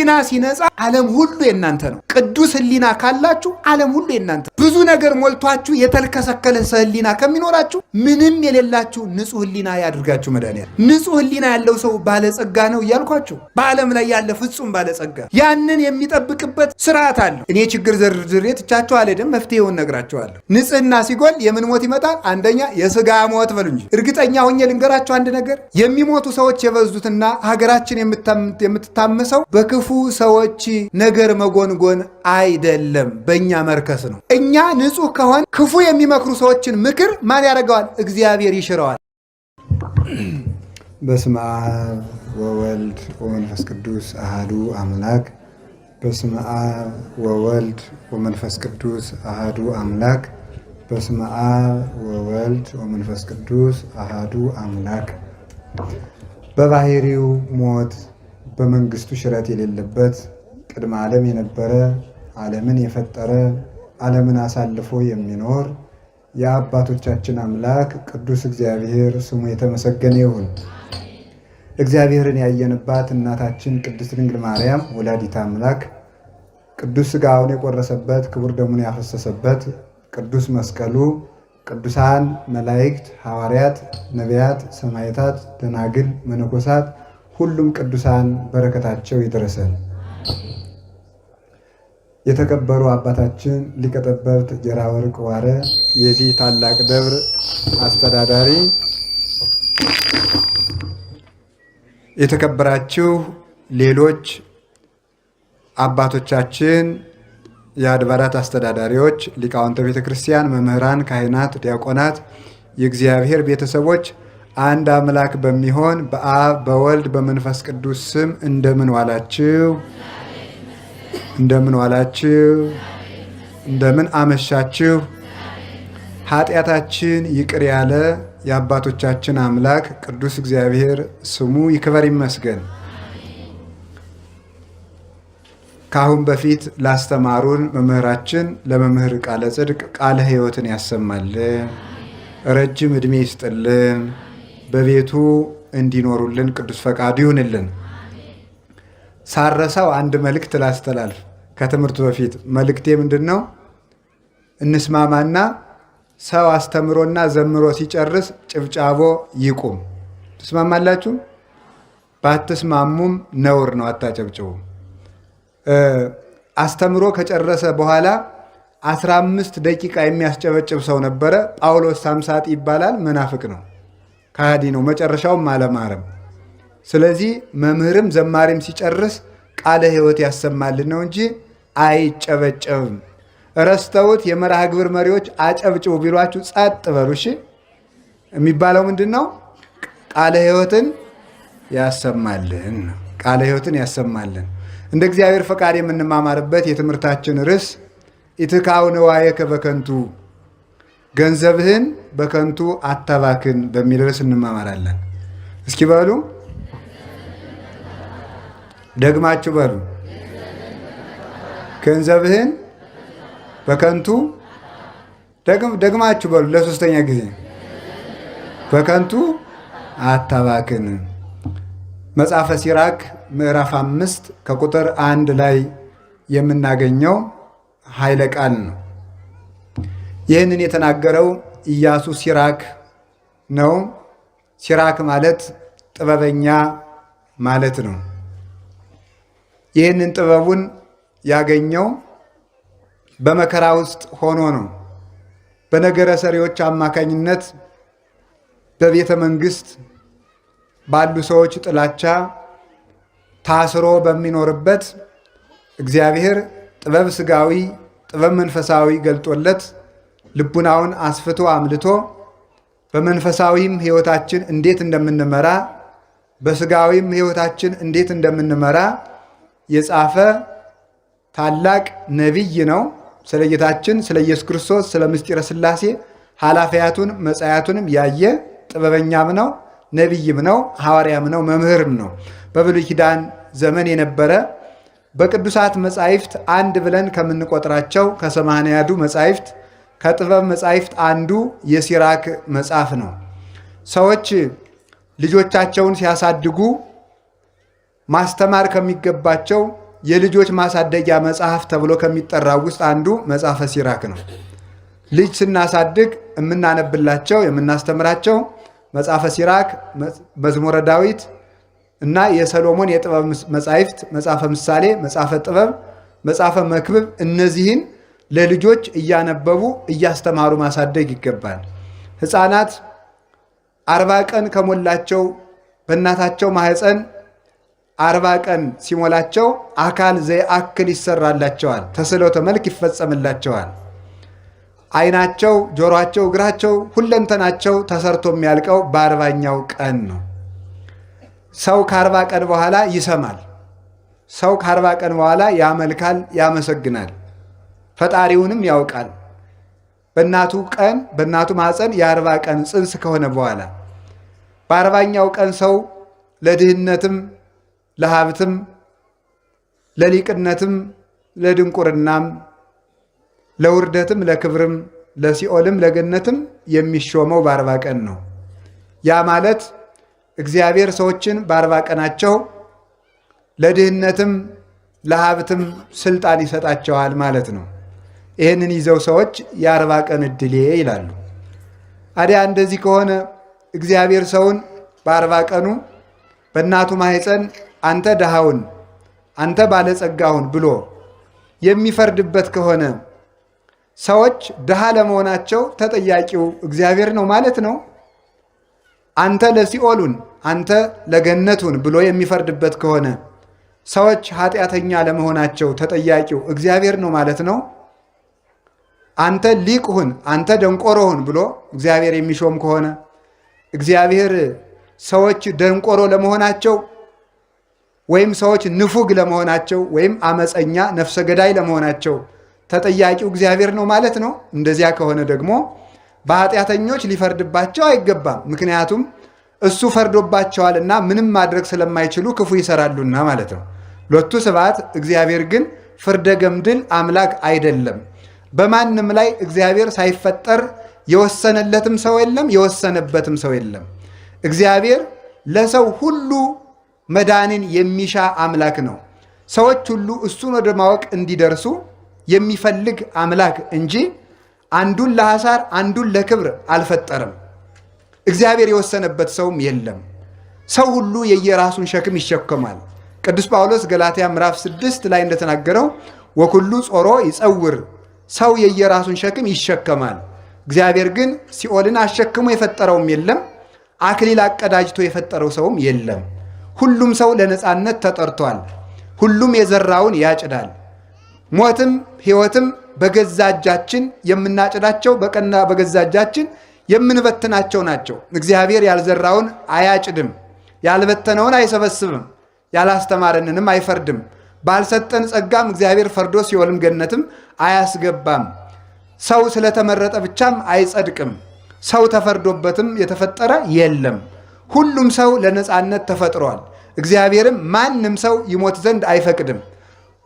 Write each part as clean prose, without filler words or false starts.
ህሊና ሲነጻ ዓለም ሁሉ የናንተ ነው። ቅዱስ ህሊና ካላችሁ ዓለም ሁሉ የናንተ። ብዙ ነገር ሞልቷችሁ የተልከሰከለ ህሊና ከሚኖራችሁ ምንም የሌላችሁ ንጹህ ህሊና ያድርጋችሁ መድኃኒዓለም። ንጹህ ህሊና ያለው ሰው ባለጸጋ ነው እያልኳችሁ፣ በዓለም ላይ ያለ ፍጹም ባለጸጋ ያንን የሚጠብቅበት ስርዓት አለው። እኔ ችግር ዘርዝሬ ትቻችሁ አልሄድም፣ መፍትሄውን ነግራችኋለሁ። ንጽህና ሲጎል የምን ሞት ይመጣል? አንደኛ የስጋ ሞት በሉ እንጂ። እርግጠኛ ሆኜ ልንገራችሁ አንድ ነገር፣ የሚሞቱ ሰዎች የበዙትና ሀገራችን የምትታመሰው በክፉ ሰዎች ነገር መጎንጎን አይደለም፣ በእኛ መርከስ ነው። እኛ ንጹህ ከሆን ክፉ የሚመክሩ ሰዎችን ምክር ማን ያደርገዋል? እግዚአብሔር ይሽረዋል። በስመ አብ ወወልድ ወመንፈስ ቅዱስ አሃዱ አምላክ። በስመ አብ ወወልድ ወመንፈስ ቅዱስ አሃዱ አምላክ። በስመ አብ ወወልድ ወመንፈስ ቅዱስ አሃዱ አምላክ። በባህሪው ሞት በመንግስቱ ሽረት የሌለበት ቅድመ ዓለም የነበረ ዓለምን የፈጠረ ዓለምን አሳልፎ የሚኖር የአባቶቻችን አምላክ ቅዱስ እግዚአብሔር ስሙ የተመሰገነ ይሁን። እግዚአብሔርን ያየንባት እናታችን ቅድስት ድንግል ማርያም ወላዲተ አምላክ ቅዱስ ሥጋውን የቆረሰበት ክቡር ደሙን ያፈሰሰበት ቅዱስ መስቀሉ ቅዱሳን መላእክት፣ ሐዋርያት፣ ነቢያት፣ ሰማዕታት፣ ደናግል፣ መነኮሳት ሁሉም ቅዱሳን በረከታቸው ይድረሰን። የተከበሩ አባታችን ሊቀ ጠበብት ጌራ ወርቅ ዋረ የዚህ ታላቅ ደብር አስተዳዳሪ፣ የተከበራችሁ ሌሎች አባቶቻችን የአድባራት አስተዳዳሪዎች፣ ሊቃውንተ ቤተ ክርስቲያን፣ መምህራን፣ ካህናት፣ ዲያቆናት፣ የእግዚአብሔር ቤተሰቦች አንድ አምላክ በሚሆን በአብ በወልድ በመንፈስ ቅዱስ ስም እንደምን ዋላችሁ? እንደምን ዋላችሁ? እንደምን አመሻችሁ? ኃጢአታችን ይቅር ያለ የአባቶቻችን አምላክ ቅዱስ እግዚአብሔር ስሙ ይክበር ይመስገን። ከአሁን በፊት ላስተማሩን መምህራችን ለመምህር ቃለ ጽድቅ ቃለ ሕይወትን ያሰማልን፣ ረጅም ዕድሜ ይስጥልን፣ በቤቱ እንዲኖሩልን ቅዱስ ፈቃዱ ይሁንልን። ሳረሳው አንድ መልእክት ላስተላልፍ። ከትምህርቱ በፊት መልእክቴ ምንድን ነው? እንስማማና ሰው አስተምሮና ዘምሮ ሲጨርስ ጭብጫቦ ይቁም። ትስማማላችሁ? ባትስማሙም ነውር ነው፣ አታጨብጭቡ። አስተምሮ ከጨረሰ በኋላ 15 ደቂቃ የሚያስጨበጭብ ሰው ነበረ። ጳውሎስ ሳምሳጢ ይባላል። መናፍቅ ነው፣ ከሃዲ ነው፣ መጨረሻውም አለማረም። ስለዚህ መምህርም ዘማሪም ሲጨርስ ቃለ ሕይወት ያሰማልን ነው እንጂ አይጨበጨብም። ረስተውት የመርሃ ግብር መሪዎች አጨብጭቡ ቢሏችሁ ጸጥ በሉ። እሺ፣ የሚባለው ምንድን ነው? ቃለ ሕይወትን ያሰማልን። ቃለ ሕይወትን ያሰማልን። እንደ እግዚአብሔር ፈቃድ የምንማማርበት የትምህርታችን ርዕስ ኢትካው ንዋየከ በከንቱ፣ ገንዘብህን በከንቱ አታባክን በሚል ርዕስ እንማማራለን። እስኪ በሉ፣ ደግማችሁ በሉ። ገንዘብህን በከንቱ ደግማችሁ በሉ ለሶስተኛ ጊዜ። በከንቱ አታባክን። መጽሐፈ ሲራክ ምዕራፍ 5 ከቁጥር 1 ላይ የምናገኘው ኃይለ ቃል ነው። ይህንን የተናገረው ኢያሱ ሲራክ ነው። ሲራክ ማለት ጥበበኛ ማለት ነው። ይህንን ጥበቡን ያገኘው በመከራ ውስጥ ሆኖ ነው። በነገረ ሰሪዎች አማካኝነት በቤተ መንግስት ባሉ ሰዎች ጥላቻ ታስሮ በሚኖርበት እግዚአብሔር ጥበብ ስጋዊ ጥበብ መንፈሳዊ ገልጦለት ልቡናውን አስፍቶ አምልቶ በመንፈሳዊም ሕይወታችን እንዴት እንደምንመራ በስጋዊም ሕይወታችን እንዴት እንደምንመራ የጻፈ ታላቅ ነቢይ ነው። ስለ ጌታችን ስለ ኢየሱስ ክርስቶስ ስለ ምስጢረ ሥላሴ ኃላፊያቱን መጻያቱንም ያየ ጥበበኛም ነው፣ ነቢይም ነው፣ ሐዋርያም ነው፣ መምህርም ነው። በብሉይ ኪዳን ዘመን የነበረ በቅዱሳት መጻሕፍት አንድ ብለን ከምንቆጥራቸው ከ80 መጻሕፍት ከጥበብ መጻሕፍት አንዱ የሲራክ መጽሐፍ ነው። ሰዎች ልጆቻቸውን ሲያሳድጉ ማስተማር ከሚገባቸው የልጆች ማሳደጊያ መጽሐፍ ተብሎ ከሚጠራው ውስጥ አንዱ መጽሐፈ ሲራክ ነው። ልጅ ስናሳድግ የምናነብላቸው የምናስተምራቸው መጽሐፈ ሲራክ፣ መዝሙረ ዳዊት እና የሰሎሞን የጥበብ መጻሕፍት መጽሐፈ ምሳሌ፣ መጽሐፈ ጥበብ፣ መጽሐፈ መክብብ እነዚህን ለልጆች እያነበቡ እያስተማሩ ማሳደግ ይገባል። ሕፃናት 40 ቀን ከሞላቸው በእናታቸው ማህፀን 40 ቀን ሲሞላቸው አካል ዘየአክል ይሰራላቸዋል፣ ተስዕሎተ መልክ ይፈጸምላቸዋል። ዓይናቸው፣ ጆሮአቸው፣ እግራቸው፣ ሁለንተናቸው ተሰርቶ የሚያልቀው በ40ኛው ቀን ነው። ሰው ከ40 ቀን በኋላ ይሰማል። ሰው ከ40 ቀን በኋላ ያመልካል፣ ያመሰግናል፣ ፈጣሪውንም ያውቃል። በእናቱ ማህፀን የ40 ቀን ጽንስ ከሆነ በኋላ በ40ኛው ቀን ሰው ለድህነትም ለሀብትም ለሊቅነትም ለድንቁርናም ለውርደትም ለክብርም ለሲኦልም ለገነትም የሚሾመው በ40 ቀን ነው። ያ ማለት እግዚአብሔር ሰዎችን በ40 ቀናቸው ለድህነትም ለሀብትም ስልጣን ይሰጣቸዋል ማለት ነው። ይህንን ይዘው ሰዎች የ40 ቀን ዕድሌ ይላሉ። አዲያ እንደዚህ ከሆነ እግዚአብሔር ሰውን በ40 ቀኑ በእናቱ ማህፀን አንተ ድሃውን አንተ ባለጸጋውን ብሎ የሚፈርድበት ከሆነ ሰዎች ድሃ ለመሆናቸው ተጠያቂው እግዚአብሔር ነው ማለት ነው። አንተ ለሲኦሉን አንተ ለገነቱን ብሎ የሚፈርድበት ከሆነ ሰዎች ኃጢአተኛ ለመሆናቸው ተጠያቂው እግዚአብሔር ነው ማለት ነው። አንተ ሊቅ ሁን አንተ ደንቆሮ ሁን ብሎ እግዚአብሔር የሚሾም ከሆነ እግዚአብሔር ሰዎች ደንቆሮ ለመሆናቸው ወይም ሰዎች ንፉግ ለመሆናቸው ወይም አመፀኛ ነፍሰ ገዳይ ለመሆናቸው ተጠያቂው እግዚአብሔር ነው ማለት ነው። እንደዚያ ከሆነ ደግሞ በኃጢአተኞች ሊፈርድባቸው አይገባም። ምክንያቱም እሱ ፈርዶባቸዋልና ምንም ማድረግ ስለማይችሉ ክፉ ይሰራሉና ማለት ነው። ሎቱ ስብሐት። እግዚአብሔር ግን ፍርደ ገምድል አምላክ አይደለም። በማንም ላይ እግዚአብሔር ሳይፈጠር የወሰነለትም ሰው የለም፣ የወሰነበትም ሰው የለም። እግዚአብሔር ለሰው ሁሉ መዳንን የሚሻ አምላክ ነው። ሰዎች ሁሉ እሱን ወደ ማወቅ እንዲደርሱ የሚፈልግ አምላክ እንጂ አንዱን ለሐሳር አንዱን ለክብር አልፈጠረም። እግዚአብሔር የወሰነበት ሰውም የለም። ሰው ሁሉ የየራሱን ሸክም ይሸከማል። ቅዱስ ጳውሎስ ገላትያ ምዕራፍ 6 ላይ እንደተናገረው ወኩሉ ጾሮ ይጸውር፣ ሰው የየራሱን ሸክም ይሸከማል። እግዚአብሔር ግን ሲኦልን አሸክሞ የፈጠረውም የለም፣ አክሊል አቀዳጅቶ የፈጠረው ሰውም የለም። ሁሉም ሰው ለነፃነት ተጠርቷል። ሁሉም የዘራውን ያጭዳል። ሞትም ሕይወትም በገዛ እጃችን የምናጭዳቸው በቀና በገዛ እጃችን የምንበትናቸው ናቸው። እግዚአብሔር ያልዘራውን አያጭድም፣ ያልበተነውን አይሰበስብም፣ ያላስተማረንንም አይፈርድም። ባልሰጠን ጸጋም እግዚአብሔር ፈርዶ ሲኦልም ገነትም አያስገባም። ሰው ስለተመረጠ ብቻም አይጸድቅም። ሰው ተፈርዶበትም የተፈጠረ የለም። ሁሉም ሰው ለነፃነት ተፈጥሯል። እግዚአብሔርም ማንም ሰው ይሞት ዘንድ አይፈቅድም።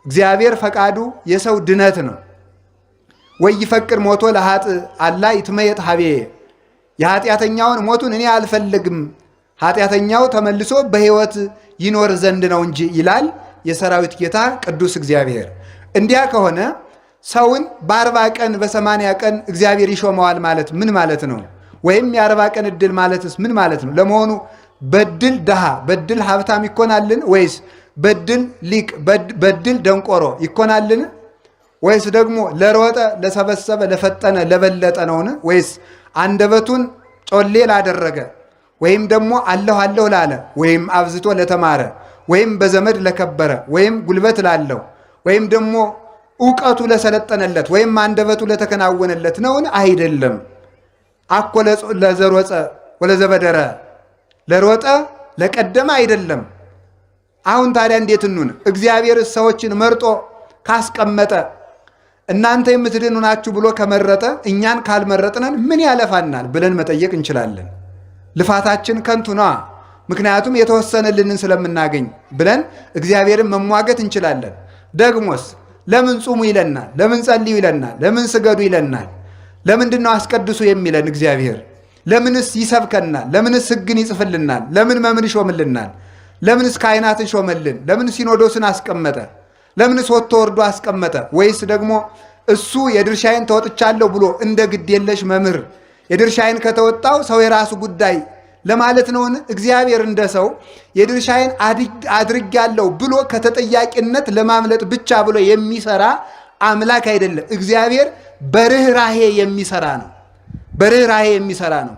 እግዚአብሔር ፈቃዱ የሰው ድነት ነው። ወይ ይፈቅድ ሞቶ ለኃጥ አላ ይትመየጥ ሀቤ፣ የኃጢአተኛውን ሞቱን እኔ አልፈልግም፣ ኃጢአተኛው ተመልሶ በሕይወት ይኖር ዘንድ ነው እንጂ ይላል የሰራዊት ጌታ ቅዱስ እግዚአብሔር። እንዲያ ከሆነ ሰውን በ40 ቀን በ80 ቀን እግዚአብሔር ይሾመዋል ማለት ምን ማለት ነው? ወይም የ40 ቀን ዕድል ማለትስ ምን ማለት ነው? ለመሆኑ በድል ድሃ በድል ሀብታም ይኮናልን? ወይስ በድል ሊቅ በድል ደንቆሮ ይኮናልን? ወይስ ደግሞ ለሮጠ ለሰበሰበ ለፈጠነ ለበለጠ ነውን? ወይስ አንደበቱን ጮሌ ላደረገ ወይም ደግሞ አለሁ አለሁ ላለ ወይም አብዝቶ ለተማረ ወይም በዘመድ ለከበረ ወይም ጉልበት ላለው ወይም ደግሞ ዕውቀቱ ለሰለጠነለት ወይም አንደበቱ ለተከናወነለት ነውን? አይደለም። አኮ ለዘሮፀ ወለዘበደረ፣ ለሮጠ ለቀደመ አይደለም። አሁን ታዲያ እንዴት እንሁን? እግዚአብሔር ሰዎችን መርጦ ካስቀመጠ እናንተ የምትድኑ ናችሁ ብሎ ከመረጠ እኛን ካልመረጥነን ምን ያለፋናል ብለን መጠየቅ እንችላለን። ልፋታችን ከንቱ ነዋ። ምክንያቱም የተወሰነልንን ስለምናገኝ ብለን እግዚአብሔርን መሟገት እንችላለን። ደግሞስ ለምን ጹሙ ይለናል? ለምን ጸልዩ ይለናል? ለምን ስገዱ ይለናል? ለምንድነው አስቀድሱ የሚለን እግዚአብሔር? ለምንስ ይሰብከናል? ለምንስ ሕግን ይጽፍልናል? ለምን መምህር ይሾምልናል? ለምንስ ካህናትን ሾመልን? ለምን ሲኖዶስን አስቀመጠ? ለምንስ ወጥቶ ወርዶ አስቀመጠ? ወይስ ደግሞ እሱ የድርሻዬን ተወጥቻለሁ ብሎ እንደ ግድ የለሽ መምህር የድርሻዬን ከተወጣው ሰው የራሱ ጉዳይ ለማለት ነውን? እግዚአብሔር እንደ ሰው የድርሻዬን አድርጌያለሁ ብሎ ከተጠያቂነት ለማምለጥ ብቻ ብሎ የሚሰራ አምላክ አይደለም። እግዚአብሔር በርህራሄ የሚሰራ ነው። በርህራሄ የሚሰራ ነው።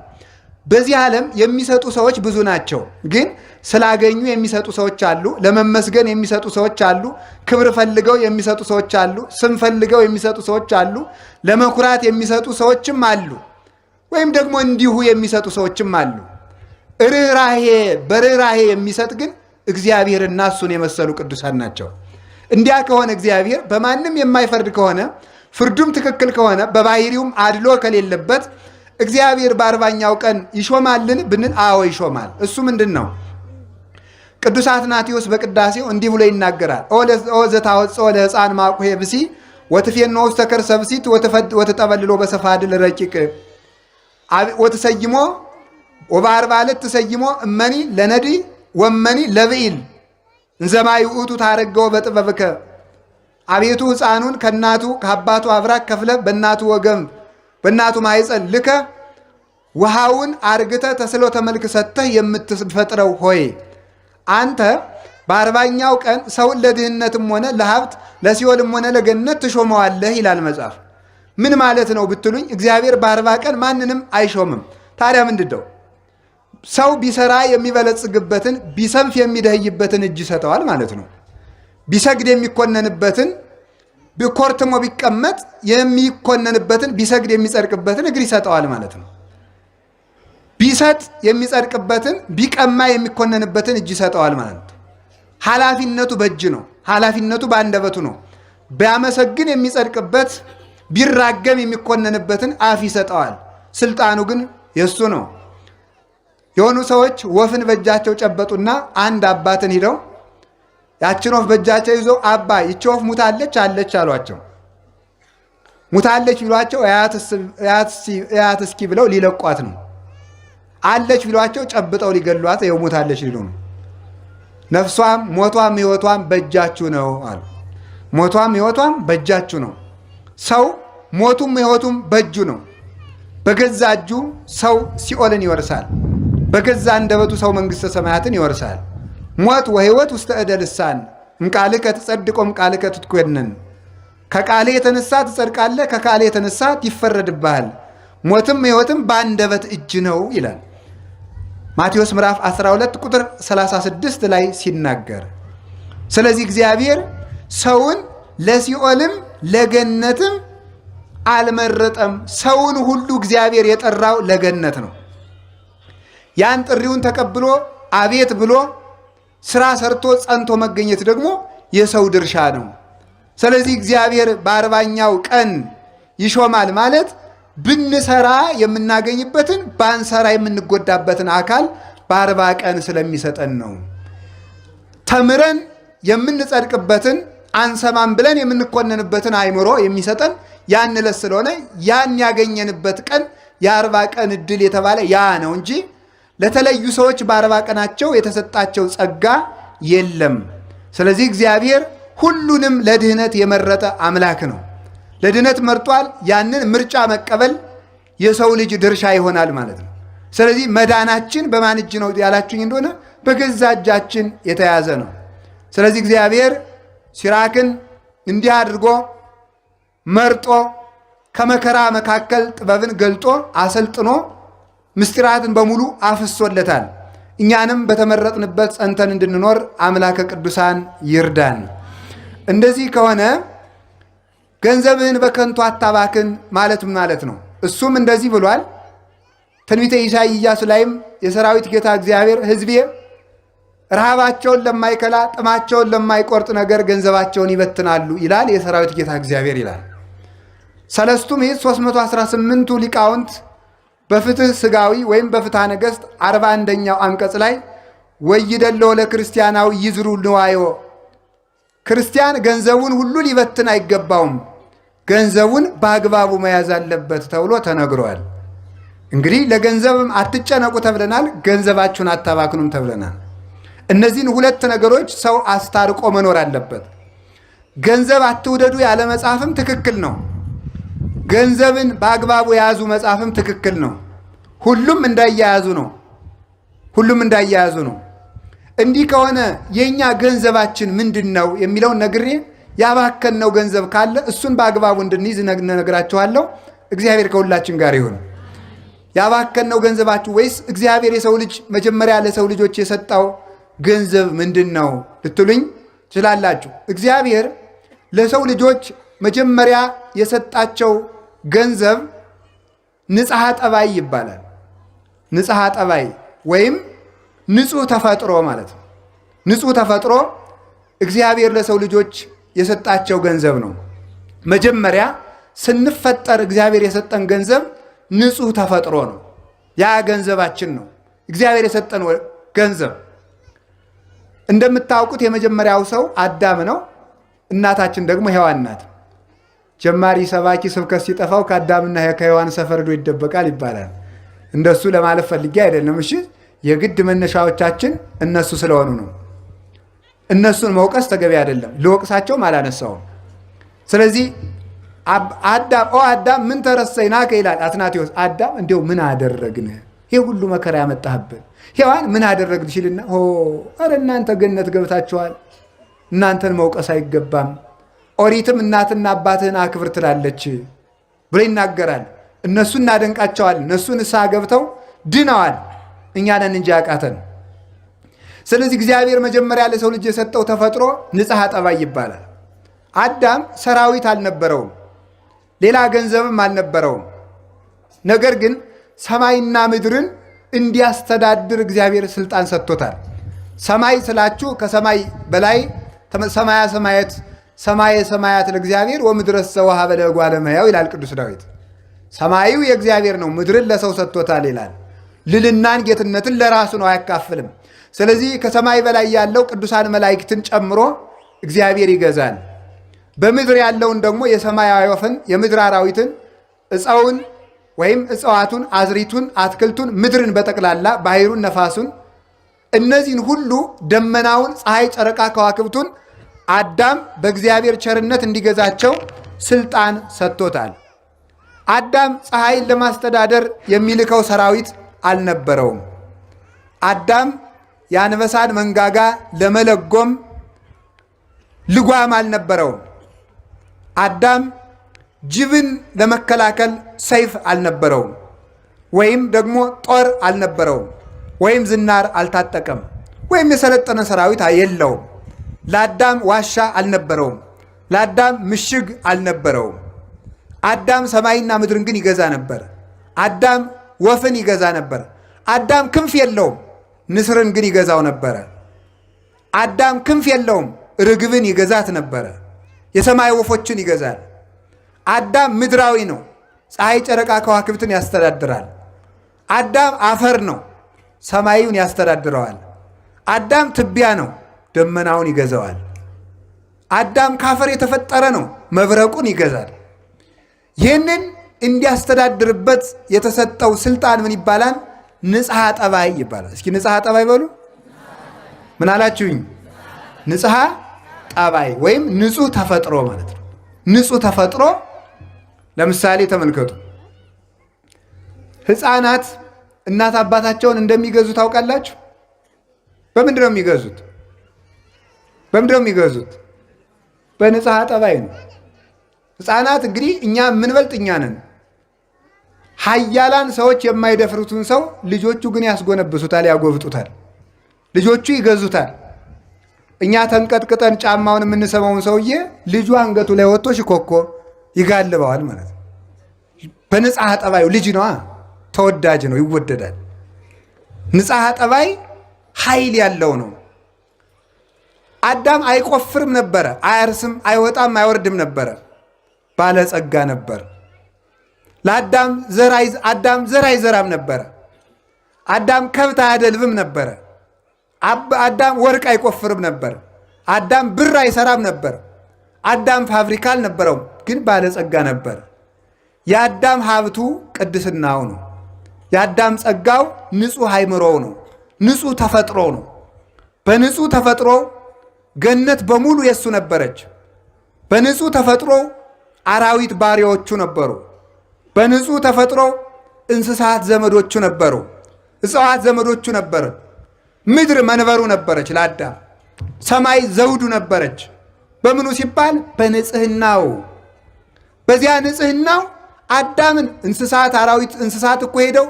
በዚህ ዓለም የሚሰጡ ሰዎች ብዙ ናቸው። ግን ስላገኙ የሚሰጡ ሰዎች አሉ። ለመመስገን የሚሰጡ ሰዎች አሉ። ክብር ፈልገው የሚሰጡ ሰዎች አሉ። ስም ፈልገው የሚሰጡ ሰዎች አሉ። ለመኩራት የሚሰጡ ሰዎችም አሉ። ወይም ደግሞ እንዲሁ የሚሰጡ ሰዎችም አሉ። በርህራሄ የሚሰጥ ግን እግዚአብሔርና እሱን የመሰሉ ቅዱሳን ናቸው። እንዲያ ከሆነ እግዚአብሔር በማንም የማይፈርድ ከሆነ ፍርዱም ትክክል ከሆነ በባህሪውም አድሎ ከሌለበት እግዚአብሔር በ40ኛው ቀን ይሾማልን ብንል፣ አዎ ይሾማል። እሱ ምንድን ነው? ቅዱስ አትናቴዎስ በቅዳሴው እንዲህ ብሎ ይናገራል። ኦ ዘታወፅኦ ለሕፃን ማቁሄ ብሲ ወትፌኖ ውስተ ከርሰ ብሲት ወትጠበልሎ በሰፋድል ረቂቅ ወትሰይሞ ወበአርባ ዕለት ተሰይሞ እመኒ ለነዲ ወመኒ ለብኢል እንዘማይ ውእቱ ታረገው በጥበብከ። አቤቱ ሕፃኑን ከእናቱ ከአባቱ አብራክ ከፍለ በእናቱ ወገም በእናቱ ማኅፀን ልከ ውሃውን አርግተ ተስሎ ተመልክ ሰጥተህ የምትፈጥረው ሆይ አንተ በ40ኛው ቀን ሰውን ለድህነትም ሆነ ለሀብት ለሲኦልም ሆነ ለገነት ትሾመዋለህ ይላል መጽሐፍ። ምን ማለት ነው ብትሉኝ፣ እግዚአብሔር በ40 ቀን ማንንም አይሾምም። ታዲያ ምንድን ነው? ሰው ቢሰራ የሚበለጽግበትን ቢሰንፍ የሚደህይበትን እጅ ይሰጠዋል ማለት ነው። ቢሰግድ የሚኮነንበትን ኮርትሞ ቢቀመጥ የሚኮነንበትን ቢሰግድ የሚጸድቅበትን እግር ይሰጠዋል ማለት ነው። ቢሰጥ የሚጸድቅበትን ቢቀማ የሚኮነንበትን እጅ ይሰጠዋል ማለት ነው። ኃላፊነቱ በእጅ ነው። ኃላፊነቱ በአንደበቱ ነው። ቢያመሰግን የሚጸድቅበት ቢራገም የሚኮነንበትን አፍ ይሰጠዋል። ስልጣኑ ግን የእሱ ነው። የሆኑ ሰዎች ወፍን በእጃቸው ጨበጡና አንድ አባትን ሂደው ያችን ወፍ በእጃቸው ይዞ አባ ይቺ ወፍ ሙታለች አለች አሏቸው። ሙታለች ቢሏቸው እያት እስኪ ብለው ሊለቋት ነው። አለች ቢሏቸው ጨብጠው ሊገሏት ይኸው ሙታለች ሊሉ ነው። ነፍሷም ሞቷም ሕይወቷም በእጃችሁ ነው አሉ። ሞቷም ሕይወቷም በእጃችሁ ነው። ሰው ሞቱም ሕይወቱም በእጁ ነው። በገዛ እጁ ሰው ሲኦልን ይወርሳል። በገዛ አንደበቱ ሰው መንግሥተ ሰማያትን ይወርሳል። ሞት ወሕይወት ውስተ እደ ልሳን እምቃልከ ትጸድቆ እምቃልከ ትትኮነን። ከቃሌ የተነሳ ትጸድቃለህ፣ ከቃሌ የተነሳ ይፈረድብሃል። ሞትም ሕይወትም በአንደበት እጅ ነው ይላል ማቴዎስ ምዕራፍ 12 ቁጥር 36 ላይ ሲናገር። ስለዚህ እግዚአብሔር ሰውን ለሲኦልም ለገነትም አልመረጠም። ሰውን ሁሉ እግዚአብሔር የጠራው ለገነት ነው። ያን ጥሪውን ተቀብሎ አቤት ብሎ ስራ ሰርቶ ጸንቶ መገኘት ደግሞ የሰው ድርሻ ነው። ስለዚህ እግዚአብሔር በ40ኛው ቀን ይሾማል ማለት ብንሰራ የምናገኝበትን ባንሰራ የምንጎዳበትን አካል በ40 ቀን ስለሚሰጠን ነው። ተምረን የምንጸድቅበትን አንሰማም ብለን የምንኮነንበትን አእምሮ የሚሰጠን ያን ዕለት ስለሆነ ያን ያገኘንበት ቀን የ40 ቀን ዕድል የተባለ ያ ነው እንጂ ለተለዩ ሰዎች በ40 ቀናቸው የተሰጣቸው ጸጋ የለም። ስለዚህ እግዚአብሔር ሁሉንም ለድህነት የመረጠ አምላክ ነው። ለድህነት መርጧል። ያንን ምርጫ መቀበል የሰው ልጅ ድርሻ ይሆናል ማለት ነው። ስለዚህ መዳናችን በማን እጅ ነው ያላችሁኝ እንደሆነ በገዛ እጃችን የተያዘ ነው። ስለዚህ እግዚአብሔር ሲራክን እንዲህ አድርጎ መርጦ ከመከራ መካከል ጥበብን ገልጦ አሰልጥኖ ምስጢራትን በሙሉ አፍሶለታል። እኛንም በተመረጥንበት ጸንተን እንድንኖር አምላከ ቅዱሳን ይርዳን። እንደዚህ ከሆነ ገንዘብህን በከንቱ አታባክን ማለት ማለት ነው። እሱም እንደዚህ ብሏል። ትንቢተ ኢሳይያስ ላይም የሰራዊት ጌታ እግዚአብሔር ሕዝቤ ረሃባቸውን ለማይከላ ጥማቸውን ለማይቆርጥ ነገር ገንዘባቸውን ይበትናሉ ይላል የሰራዊት ጌታ እግዚአብሔር ይላል። ሰለስቱ ምዕት 318ቱ ሊቃውንት በፍትህ ስጋዊ ወይም በፍትሐ ነገሥት 41ኛው አንቀጽ ላይ ወይደለው ለክርስቲያናዊ ይዝሩ ንዋዮ፣ ክርስቲያን ገንዘቡን ሁሉ ሊበትን አይገባውም፣ ገንዘቡን በአግባቡ መያዝ አለበት ተብሎ ተነግሯል። እንግዲህ ለገንዘብም አትጨነቁ ተብለናል፣ ገንዘባችሁን አታባክኑም ተብለናል። እነዚህን ሁለት ነገሮች ሰው አስታርቆ መኖር አለበት። ገንዘብ አትውደዱ ያለ መጽሐፍም ትክክል ነው። ገንዘብን በአግባቡ የያዙ መጽሐፍም ትክክል ነው። ሁሉም እንዳያያዙ ነው። እንዲህ ከሆነ የኛ ገንዘባችን ምንድን ነው የሚለውን ነግሬ ያባከነው ገንዘብ ካለ እሱን በአግባቡ እንድንይዝ ነግራችኋለሁ። እግዚአብሔር ከሁላችን ጋር ይሁን። ያባከነው ገንዘባችሁ ወይስ እግዚአብሔር የሰው ልጅ መጀመሪያ ለሰው ልጆች የሰጠው ገንዘብ ምንድን ነው ልትሉኝ ትችላላችሁ። እግዚአብሔር ለሰው ልጆች መጀመሪያ የሰጣቸው ገንዘብ ንጽሐ ጠባይ ይባላል። ንጽሐ ጠባይ ወይም ንጹህ ተፈጥሮ ማለት ነው። ንጹህ ተፈጥሮ እግዚአብሔር ለሰው ልጆች የሰጣቸው ገንዘብ ነው። መጀመሪያ ስንፈጠር እግዚአብሔር የሰጠን ገንዘብ ንጹህ ተፈጥሮ ነው። ያ ገንዘባችን ነው፣ እግዚአብሔር የሰጠን ገንዘብ። እንደምታውቁት የመጀመሪያው ሰው አዳም ነው። እናታችን ደግሞ ሔዋን ናት። ጀማሪ ሰባኪ ስብከት ሲጠፋው ከአዳምና ከሔዋን ሰፈር ሄዶ ይደበቃል ይባላል። እንደሱ ለማለት ፈልጌ አይደለም። እሺ፣ የግድ መነሻዎቻችን እነሱ ስለሆኑ ነው። እነሱን መውቀስ ተገቢ አይደለም። ልወቅሳቸውም አላነሳውም። ስለዚህ አዳም ምን ተረሰይናከ ይላል አትናቴዎስ። አዳም እንዲያው ምን አደረግን? ይህ ሁሉ መከራ ያመጣህብን። ሔዋን ምን አደረግን ሲልና ኧረ እናንተ ገነት ገብታችኋል፣ እናንተን መውቀስ አይገባም። ኦሪትም እናትና አባትህን አክብር ትላለች ብሎ ይናገራል። እነሱ እናደንቃቸዋል። እነሱ ንስሐ ገብተው ድነዋል። እኛ ነን እንጂ ያቃተን። ስለዚህ እግዚአብሔር መጀመሪያ ለሰው ልጅ የሰጠው ተፈጥሮ ንጽሐ ጠባይ ይባላል። አዳም ሰራዊት አልነበረውም፣ ሌላ ገንዘብም አልነበረውም። ነገር ግን ሰማይና ምድርን እንዲያስተዳድር እግዚአብሔር ስልጣን ሰጥቶታል። ሰማይ ስላችሁ ከሰማይ በላይ ሰማየ ሰማያት ለእግዚአብሔር ወምድረሰ ወሀበ ለእጓለ እመሕያው ይላል ቅዱስ ዳዊት። ሰማዩ የእግዚአብሔር ነው፣ ምድርን ለሰው ሰጥቶታል ይላል። ልልናን ጌትነትን ለራሱ ነው፣ አያካፍልም። ስለዚህ ከሰማይ በላይ ያለው ቅዱሳን መላእክትን ጨምሮ እግዚአብሔር ይገዛል። በምድር ያለውን ደግሞ የሰማይ ወፍን፣ የምድር አራዊትን፣ ዕፀውን ወይም እጽዋቱን፣ አዝሪቱን፣ አትክልቱን፣ ምድርን በጠቅላላ ባሕሩን፣ ነፋሱን፣ እነዚህን ሁሉ ደመናውን፣ ፀሐይ፣ ጨረቃ፣ ከዋክብቱን አዳም በእግዚአብሔር ቸርነት እንዲገዛቸው ስልጣን ሰጥቶታል። አዳም ፀሐይን ለማስተዳደር የሚልከው ሰራዊት አልነበረውም። አዳም የአንበሳን መንጋጋ ለመለጎም ልጓም አልነበረውም። አዳም ጅብን ለመከላከል ሰይፍ አልነበረውም፣ ወይም ደግሞ ጦር አልነበረውም፣ ወይም ዝናር አልታጠቀም፣ ወይም የሰለጠነ ሰራዊት የለውም። ለአዳም ዋሻ አልነበረውም፣ ለአዳም ምሽግ አልነበረውም። አዳም ሰማይና ምድርን ግን ይገዛ ነበር። አዳም ወፍን ይገዛ ነበር። አዳም ክንፍ የለውም፣ ንስርን ግን ይገዛው ነበረ። አዳም ክንፍ የለውም፣ ርግብን ይገዛት ነበረ። የሰማይ ወፎችን ይገዛል። አዳም ምድራዊ ነው፣ ፀሐይ፣ ጨረቃ፣ ከዋክብትን ያስተዳድራል። አዳም አፈር ነው፣ ሰማዩን ያስተዳድረዋል። አዳም ትቢያ ነው፣ ደመናውን ይገዛዋል። አዳም ካፈር የተፈጠረ ነው፣ መብረቁን ይገዛል። ይህንን እንዲያስተዳድርበት የተሰጠው ስልጣን ምን ይባላል? ንጽሐ ጠባይ ይባላል። እስኪ ንጽሐ ጠባይ በሉ። ምን አላችሁኝ? ንጽሐ ጠባይ ወይም ንጹህ ተፈጥሮ ማለት ነው። ንጹህ ተፈጥሮ ለምሳሌ ተመልከቱ። ሕፃናት እናት አባታቸውን እንደሚገዙ ታውቃላችሁ? በምንድን ነው የሚገዙት? በንጽሐ ጠባይ ነው። ሕፃናት እንግዲህ እኛ የምንበልጥ እኛ ነን። ኃያላን ሰዎች የማይደፍሩትን ሰው ልጆቹ ግን ያስጎነብሱታል፣ ያጎብጡታል። ልጆቹ ይገዙታል። እኛ ተንቀጥቅጠን ጫማውን የምንሰማውን ሰውዬ ልጁ አንገቱ ላይ ወጥቶ ሽኮኮ ይጋልበዋል ማለት ነው። በንጽሐ ጠባዩ ልጅ ነዋ፣ ተወዳጅ ነው፣ ይወደዳል። ንጽሐ ጠባይ ኃይል ያለው ነው። አዳም አይቆፍርም ነበረ፣ አያርስም፣ አይወጣም፣ አይወርድም ነበረ፣ ባለጸጋ ነበር። ለአዳም አዳም ዘር አይዘራም ነበረ። አዳም ከብት አያደልብም ነበረ። አዳም ወርቅ አይቆፍርም ነበር። አዳም ብር አይሰራም ነበር። አዳም ፋብሪካ አልነበረውም፣ ግን ባለጸጋ ነበር። የአዳም ሀብቱ ቅድስናው ነው። የአዳም ጸጋው ንጹሕ አእምሮው ነው፣ ንጹሕ ተፈጥሮ ነው። በንጹሕ ተፈጥሮ ገነት በሙሉ የሱ ነበረች። በንጹህ ተፈጥሮ አራዊት ባሪያዎቹ ነበሩ። በንጹህ ተፈጥሮ እንስሳት ዘመዶቹ ነበሩ። እጽዋት ዘመዶቹ ነበረ። ምድር መንበሩ ነበረች ለአዳም። ሰማይ ዘውዱ ነበረች። በምኑ ሲባል በንጽህናው። በዚያ ንጽህናው አዳምን እንስሳት አራዊት እንስሳት እኮ ሄደው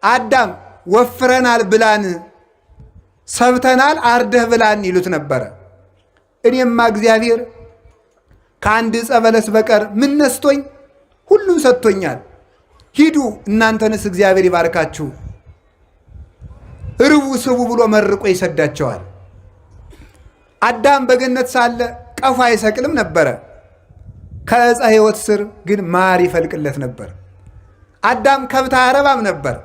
አዳም ወፍረናል ብላን፣ ሰብተናል አርደህ ብላን ይሉት ነበረ። እኔማ እግዚአብሔር ከአንድ ዕፀ በለስ በቀር ምን ነስቶኝ? ሁሉም ሰጥቶኛል። ሂዱ እናንተንስ እግዚአብሔር ይባርካችሁ፣ ርቡ ስቡ ብሎ መርቆ ይሰዳቸዋል። አዳም በገነት ሳለ ቀፎ አይሰቅልም ነበረ። ከዕፀ ሕይወት ስር ግን ማር ይፈልቅለት ነበር። አዳም ከብት አያረባም ነበር።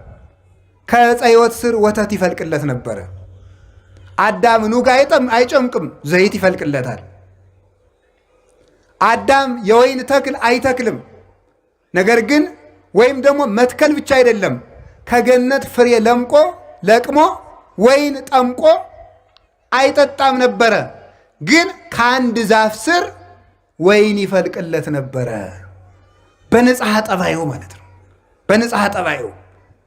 ከዕፀ ሕይወት ስር ወተት ይፈልቅለት ነበረ። አዳም ኑግ አይጨምቅም፣ ዘይት ይፈልቅለታል። አዳም የወይን ተክል አይተክልም። ነገር ግን ወይም ደግሞ መትከል ብቻ አይደለም፣ ከገነት ፍሬ ለቅሞ ወይን ጠምቆ አይጠጣም ነበረ። ግን ከአንድ ዛፍ ስር ወይን ይፈልቅለት ነበረ። በንጽሐ ጠባዩ ማለት ነው። በንጽሐ ጠባዩ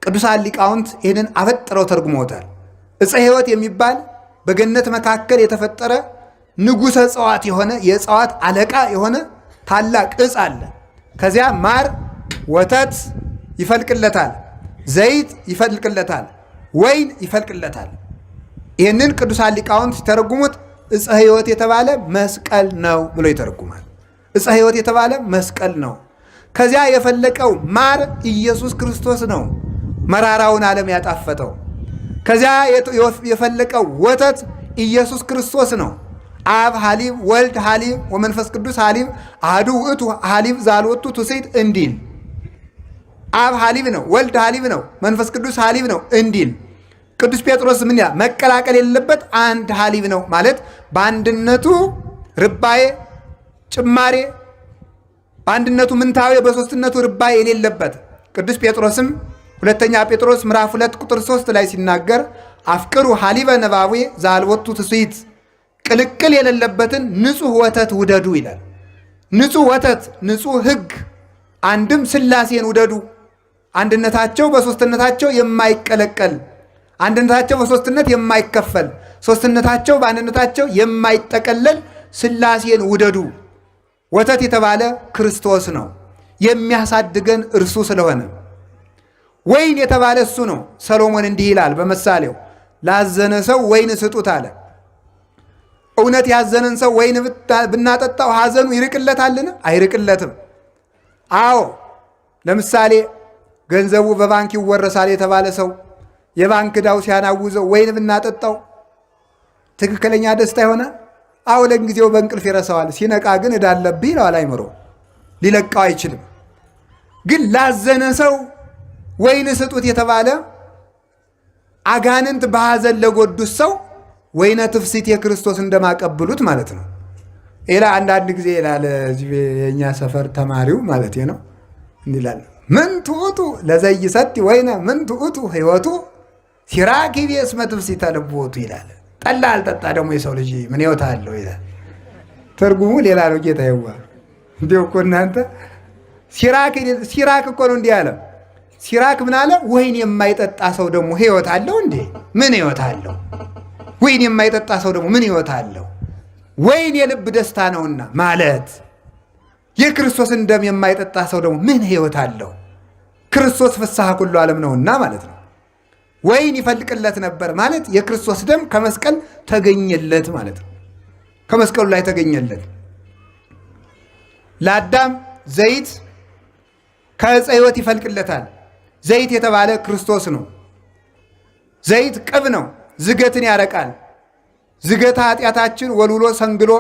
ቅዱሳን ሊቃውንት ይህንን አበጥረው ተርጉመውታል። ዕፀ ሕይወት የሚባል በገነት መካከል የተፈጠረ ንጉሠ እጽዋት የሆነ የእጽዋት አለቃ የሆነ ታላቅ ዕፅ አለ። ከዚያ ማር ወተት ይፈልቅለታል፣ ዘይት ይፈልቅለታል፣ ወይን ይፈልቅለታል። ይህንን ቅዱሳን ሊቃውንት ሲተረጉሙት ዕፀ ሕይወት የተባለ መስቀል ነው ብሎ ይተረጉማል። ዕፀ ሕይወት የተባለ መስቀል ነው። ከዚያ የፈለቀው ማር ኢየሱስ ክርስቶስ ነው፣ መራራውን ዓለም ያጣፈጠው። ከዚያ የፈለቀው ወተት ኢየሱስ ክርስቶስ ነው። አብ ሐሊብ ወልድ ሐሊብ ወመንፈስ ቅዱስ ሐሊብ አሐዱ ውእቱ ሐሊብ ዛልወቱ ትውስት እንዲል አብ ሐሊብ ነው፣ ወልድ ሐሊብ ነው፣ መንፈስ ቅዱስ ሐሊብ ነው እንዲል ቅዱስ ጴጥሮስ ምን ያ መቀላቀል የሌለበት አንድ ሐሊብ ነው ማለት በአንድነቱ ርባዬ ጭማሬ፣ በአንድነቱ ምንታዌ በሶስትነቱ ርባዬ የሌለበት ቅዱስ ጴጥሮስም ሁለተኛ ጴጥሮስ ምዕራፍ 2 ቁጥር 3 ላይ ሲናገር አፍቅሩ ሐሊበ ነባዌ ዛልወቱ ትስይት፣ ቅልቅል የሌለበትን ንጹሕ ወተት ውደዱ ይላል። ንጹሕ ወተት፣ ንጹሕ ሕግ፣ አንድም ሥላሴን ውደዱ። አንድነታቸው በሶስትነታቸው የማይቀለቀል፣ አንድነታቸው በሶስትነት የማይከፈል፣ ሶስትነታቸው በአንድነታቸው የማይጠቀለል ሥላሴን ውደዱ። ወተት የተባለ ክርስቶስ ነው፣ የሚያሳድገን እርሱ ስለሆነ። ወይን የተባለ እሱ ነው። ሰሎሞን እንዲህ ይላል በምሳሌው ላዘነ ሰው ወይን ስጡት አለ። እውነት ያዘነን ሰው ወይን ብናጠጣው ሐዘኑ ይርቅለታልን? አይርቅለትም። አዎ ለምሳሌ ገንዘቡ በባንክ ይወረሳል የተባለ ሰው የባንክ ዕዳው ሲያናውዘው ወይን ብናጠጣው ትክክለኛ ደስታ ይሆናል? አዎ ለጊዜው በእንቅልፍ ይረሳዋል። ሲነቃ ግን ዕዳ አለብህ ይለዋል። አይምሮ ሊለቀው አይችልም። ግን ላዘነ ሰው ወይን ስጡት የተባለ አጋንንት በሐዘን ለጎዱት ሰው ወይነ ትፍሲት የክርስቶስ እንደማቀብሉት ማለት ነው። ሌላ አንዳንድ ጊዜ ይላል እዚህ የእኛ ሰፈር ተማሪው ማለት ነው እንዲላል ምን ትዑቱ ለዘይሰቲ ወይነ ምን ትዑቱ ሕይወቱ ሲራክ እስመ ትፍሲተ ልቦቱ ይላል። ጠላ አልጠጣ ደግሞ የሰው ልጅ ምን ሕይወት አለው ይላል። ትርጉሙ ሌላ ነው። ጌታ ይዋ እንዲሁ እኮ እናንተ ሲራክ እኮ ነው እንዲህ አለ። ሲራክ ምን አለ? ወይን የማይጠጣ ሰው ደግሞ ሕይወት አለው እንዴ? ምን ሕይወት አለው? ወይን የማይጠጣ ሰው ደግሞ ምን ሕይወት አለው? ወይን የልብ ደስታ ነውና ማለት የክርስቶስን ደም የማይጠጣ ሰው ደግሞ ምን ሕይወት አለው? ክርስቶስ ፍስሐ ኩሉ ዓለም ነውና ማለት ነው። ወይን ይፈልቅለት ነበር ማለት የክርስቶስ ደም ከመስቀል ተገኘለት ማለት ነው። ከመስቀሉ ላይ ተገኘለት። ለአዳም ዘይት ከዕፀ ሕይወት ይፈልቅለታል። ዘይት የተባለ ክርስቶስ ነው። ዘይት ቅብ ነው፣ ዝገትን ያረቃል። ዝገተ ኃጢአታችን ወልውሎ ሰንግሎ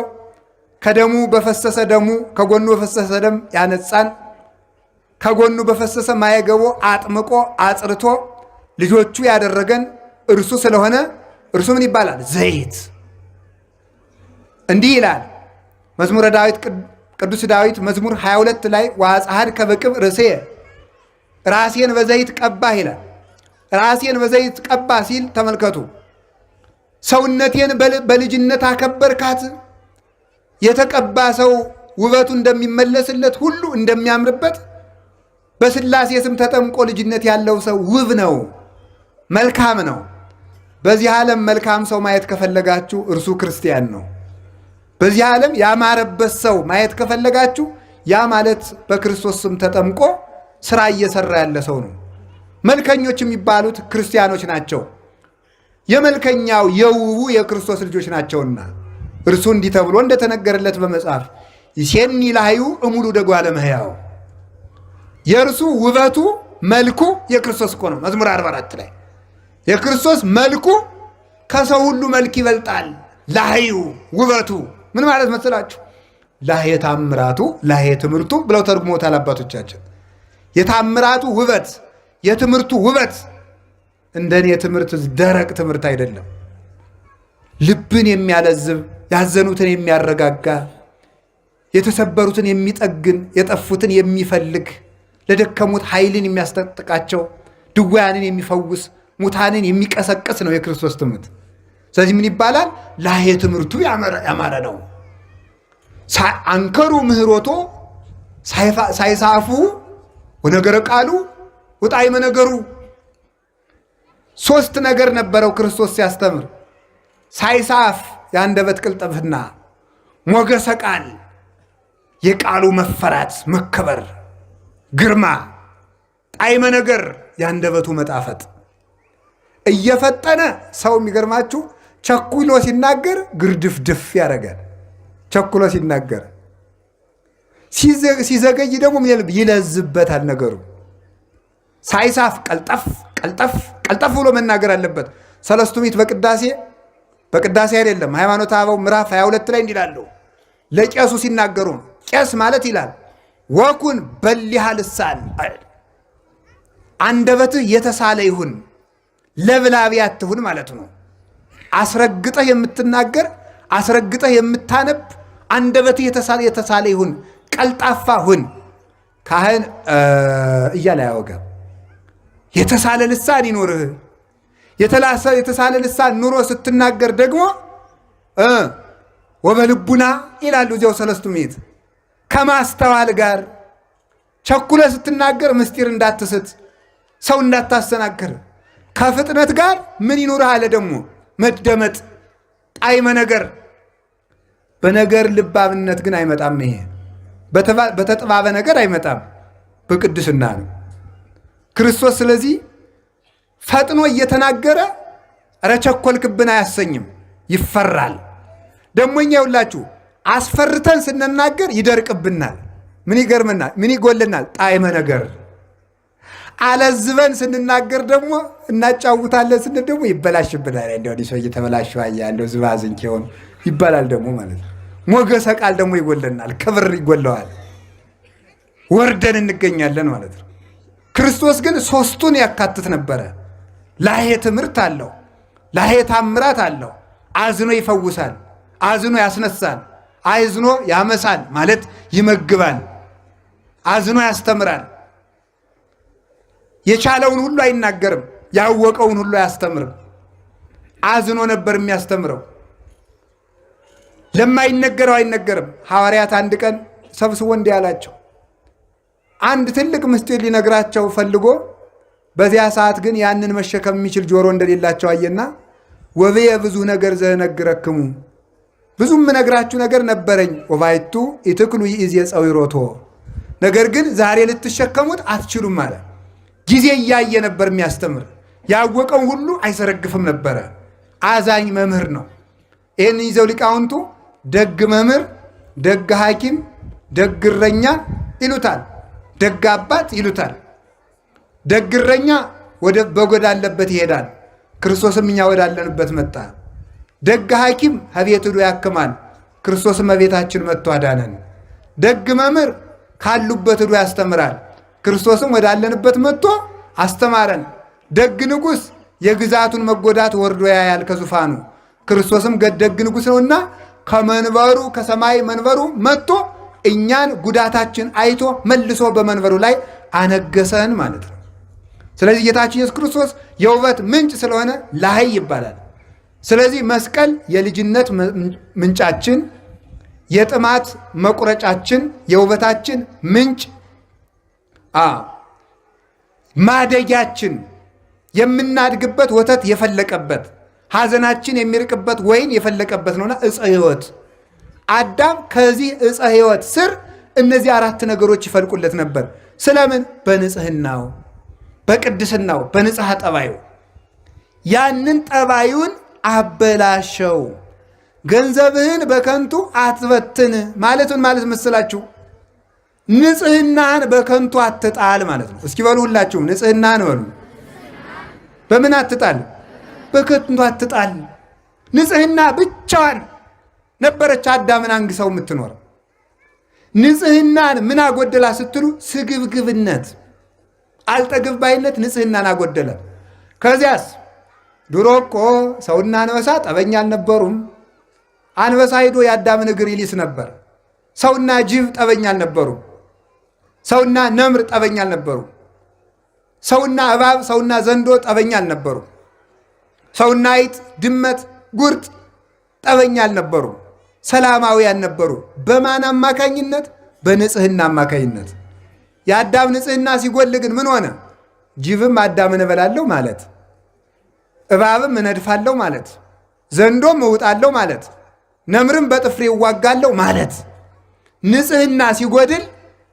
ከደሙ በፈሰሰ ደሙ ከጎኑ በፈሰሰ ደም ያነጻን። ከጎኑ በፈሰሰ ማየገቦ አጥምቆ አጽርቶ ልጆቹ ያደረገን እርሱ ስለሆነ እርሱ ምን ይባላል? ዘይት። እንዲህ ይላል መዝሙረ ዳዊት ቅዱስ ዳዊት መዝሙር 22 ላይ ወአጽሐድ ከበቅብ ርእሴ ራሴን በዘይት ቀባህ ይላል። ራሴን በዘይት ቀባ ሲል ተመልከቱ። ሰውነቴን በልጅነት አከበርካት። የተቀባ ሰው ውበቱ እንደሚመለስለት ሁሉ እንደሚያምርበት በሥላሴ ስም ተጠምቆ ልጅነት ያለው ሰው ውብ ነው፣ መልካም ነው። በዚህ ዓለም መልካም ሰው ማየት ከፈለጋችሁ እርሱ ክርስቲያን ነው። በዚህ ዓለም ያማረበት ሰው ማየት ከፈለጋችሁ ያ ማለት በክርስቶስ ስም ተጠምቆ ሥራ እየሰራ ያለ ሰው ነው። መልከኞች የሚባሉት ክርስቲያኖች ናቸው። የመልከኛው የውቡ የክርስቶስ ልጆች ናቸውና እርሱ እንዲህ ተብሎ እንደተነገረለት በመጽሐፍ ይሴኒ ላህዩ እሙሉ ደጓለ እመሕያው የእርሱ ውበቱ መልኩ የክርስቶስ እኮ ነው። መዝሙር 44 ላይ የክርስቶስ መልኩ ከሰው ሁሉ መልክ ይበልጣል። ላህዩ ውበቱ ምን ማለት መሰላችሁ? ላህየ ታምራቱ ላህየ ትምህርቱ ብለው ተርጉሞታል አባቶቻችን። የታምራቱ ውበት የትምህርቱ ውበት እንደኔ ትምህርት ደረቅ ትምህርት አይደለም። ልብን የሚያለዝብ ያዘኑትን የሚያረጋጋ የተሰበሩትን የሚጠግን የጠፉትን የሚፈልግ ለደከሙት ኃይልን የሚያስጠጥቃቸው ድውያንን የሚፈውስ ሙታንን የሚቀሰቅስ ነው የክርስቶስ ትምህርት። ስለዚህ ምን ይባላል? ላህየ ትምህርቱ ያማረ ነው። አንከሩ ምህሮቶ ሳይሳፉ ወነገረ ቃሉ ወጣዕመ ነገሩ። ሶስት ነገር ነበረው ክርስቶስ ሲያስተምር፣ ሳይሳፍ የአንደበት ቅልጥፍና፣ ሞገሰ ቃል የቃሉ መፈራት መከበር ግርማ፣ ጣዕመ ነገር የአንደበቱ መጣፈጥ። እየፈጠነ ሰው የሚገርማችሁ ቸኩሎ ሲናገር ግርድፍድፍ ያደርጋል። ቸኩሎ ሲናገር ሲዘገይ ደግሞ ይለዝበታል ነገሩ። ሳይሳፍ ቀልጠፍ ቀልጠፍ ቀልጠፍ ብሎ መናገር አለበት። ሰለስቱ ምዕት በቅዳሴ አይደለም ሃይማኖተ አበው ምዕራፍ 22 ላይ እንዲላሉ ለቄሱ ሲናገሩ ቄስ ማለት ይላል ወኩን በሊሃ ልሳን አንደበትህ የተሳለ ይሁን ለብላቢ አትሁን ማለት ነው። አስረግጠህ የምትናገር አስረግጠህ የምታነብ አንደበትህ የተሳለ ይሁን፣ ቀልጣፋ ሁን። ካህን እያለ አያወጋም። የተሳለ ልሳን ይኖርህ። የተሳለ ልሳን ኑሮ ስትናገር ደግሞ ወበልቡና ይላሉ እዚያው ሰለስቱ ምዕት ከማስተዋል ጋር ቸኩለ ስትናገር ምስጢር እንዳትስት፣ ሰው እንዳታሰናክር። ከፍጥነት ጋር ምን ይኖርህ አለ ደግሞ መደመጥ፣ ጣዕመ ነገር። በነገር ልባብነት ግን አይመጣም። ይሄ በተጥባበ ነገር አይመጣም፣ በቅድስና ነው ክርስቶስ። ስለዚህ ፈጥኖ እየተናገረ ኧረ ቸኮልክብን አያሰኝም፣ ይፈራል። ደግሞ እኛ ይውላችሁ አስፈርተን ስንናገር ይደርቅብናል። ምን ይገርምናል? ምን ይጎልናል? ጣዕመ ነገር። አለዝበን ስንናገር ደግሞ እናጫውታለን ስንል ደግሞ ይበላሽብናል። እንደው ሰው እየተበላሸ ያለው ዝባዝንኬ ሆኖ ይባላል ደግሞ ማለት ነው። ሞገሰ ቃል ደግሞ ይጎለናል፣ ክብር ይጎለዋል፣ ወርደን እንገኛለን ማለት ነው። ክርስቶስ ግን ሶስቱን ያካትት ነበረ። ላህየ ትምህርት አለው፣ ላህየ ታምራት አለው። አዝኖ ይፈውሳል፣ አዝኖ ያስነሳል፣ አዝኖ ያመሳል ማለት ይመግባል፣ አዝኖ ያስተምራል። የቻለውን ሁሉ አይናገርም፣ ያወቀውን ሁሉ አያስተምርም። አዝኖ ነበር የሚያስተምረው። ለማይነገረው አይነገርም። ሐዋርያት አንድ ቀን ሰብስቦ እንዲህ አላቸው። አንድ ትልቅ ምስጢር ሊነግራቸው ፈልጎ በዚያ ሰዓት ግን ያንን መሸከም የሚችል ጆሮ እንደሌላቸው አየና ወብየ ብዙ ነገር ዘነግረክሙ፣ ብዙም የምነግራችሁ ነገር ነበረኝ። ወባይቱ ኢትክሉ ይእዜ ጸዊሮቶ፣ ነገር ግን ዛሬ ልትሸከሙት አትችሉም አለ። ጊዜ እያየ ነበር የሚያስተምር። ያወቀውን ሁሉ አይዘረግፍም ነበረ። አዛኝ መምህር ነው። ይህን ይዘው ሊቃውንቱ ደግ መምህር፣ ደግ ሐኪም፣ ደግ እረኛ ይሉታል። ደግ አባት ይሉታል። ደግ እረኛ በጎዳለበት ይሄዳል። ክርስቶስም እኛ ወዳለንበት መጣ። ደግ ሐኪም ከቤት ሄዶ ያክማል። ክርስቶስም በቤታችን መጥቶ አዳነን። ደግ መምህር ካሉበት ሄዶ ያስተምራል። ክርስቶስም ወዳለንበት መጥቶ አስተማረን። ደግ ንጉሥ የግዛቱን መጎዳት ወርዶ ያያል ከዙፋኑ። ክርስቶስም ደግ ንጉሥ ነውና ከመንበሩ ከሰማይ መንበሩ መጥቶ እኛን ጉዳታችን አይቶ መልሶ በመንበሩ ላይ አነገሰን ማለት ነው። ስለዚህ ጌታችን ኢየሱስ ክርስቶስ የውበት ምንጭ ስለሆነ ላህይ ይባላል። ስለዚህ መስቀል የልጅነት ምንጫችን፣ የጥማት መቁረጫችን፣ የውበታችን ምንጭ፣ ማደጊያችን፣ የምናድግበት ወተት የፈለቀበት፣ ሐዘናችን የሚርቅበት ወይን የፈለቀበት ነውና ዕፀ ሕይወት። አዳም ከዚህ ዕፀ ሕይወት ስር እነዚህ 4 ነገሮች ይፈልቁለት ነበር። ስለምን? በንጽህናው፣ በቅድስናው፣ በንጽሐ ጠባዩ። ያንን ጠባዩን አበላሸው። ገንዘብህን በከንቱ አትበትን ማለቱን ማለት መስላችሁ? ንጽህናህን በከንቱ አትጣል ማለት ነው። እስኪ በሉ ሁላችሁም ንጽህናህን በሉ። በምን አትጣል? በከንቱ አትጣል። ንጽህና ብቻዋን ነበረች አዳምን አንግሰው የምትኖር። ንጽህናን ምን አጎደላ ስትሉ? ስግብግብነት፣ አልጠግብ ባይነት ንጽህናን አጎደለ። ከዚያስ ድሮ እኮ ሰውና አንበሳ ጠበኛ አልነበሩም። አንበሳ ሄዶ የአዳምን እግር ይሊስ ነበር። ሰውና ጅብ ጠበኛ አልነበሩም። ሰውና ነምር ጠበኛ አልነበሩም። ሰውና እባብ፣ ሰውና ዘንዶ ጠበኛ አልነበሩም። ሰውና አይጥ፣ ድመት፣ ጉርጥ ጠበኛ አልነበሩም። ሰላማዊያን ነበሩ። በማን አማካኝነት? በንጽህና አማካኝነት። የአዳም ንጽህና ሲጎል ግን ምን ሆነ? ጅብም አዳምን እበላለሁ ማለት፣ እባብም እነድፋለሁ ማለት፣ ዘንዶም እውጣለሁ ማለት፣ ነምርም በጥፍሬ እዋጋለሁ ማለት። ንጽህና ሲጎድል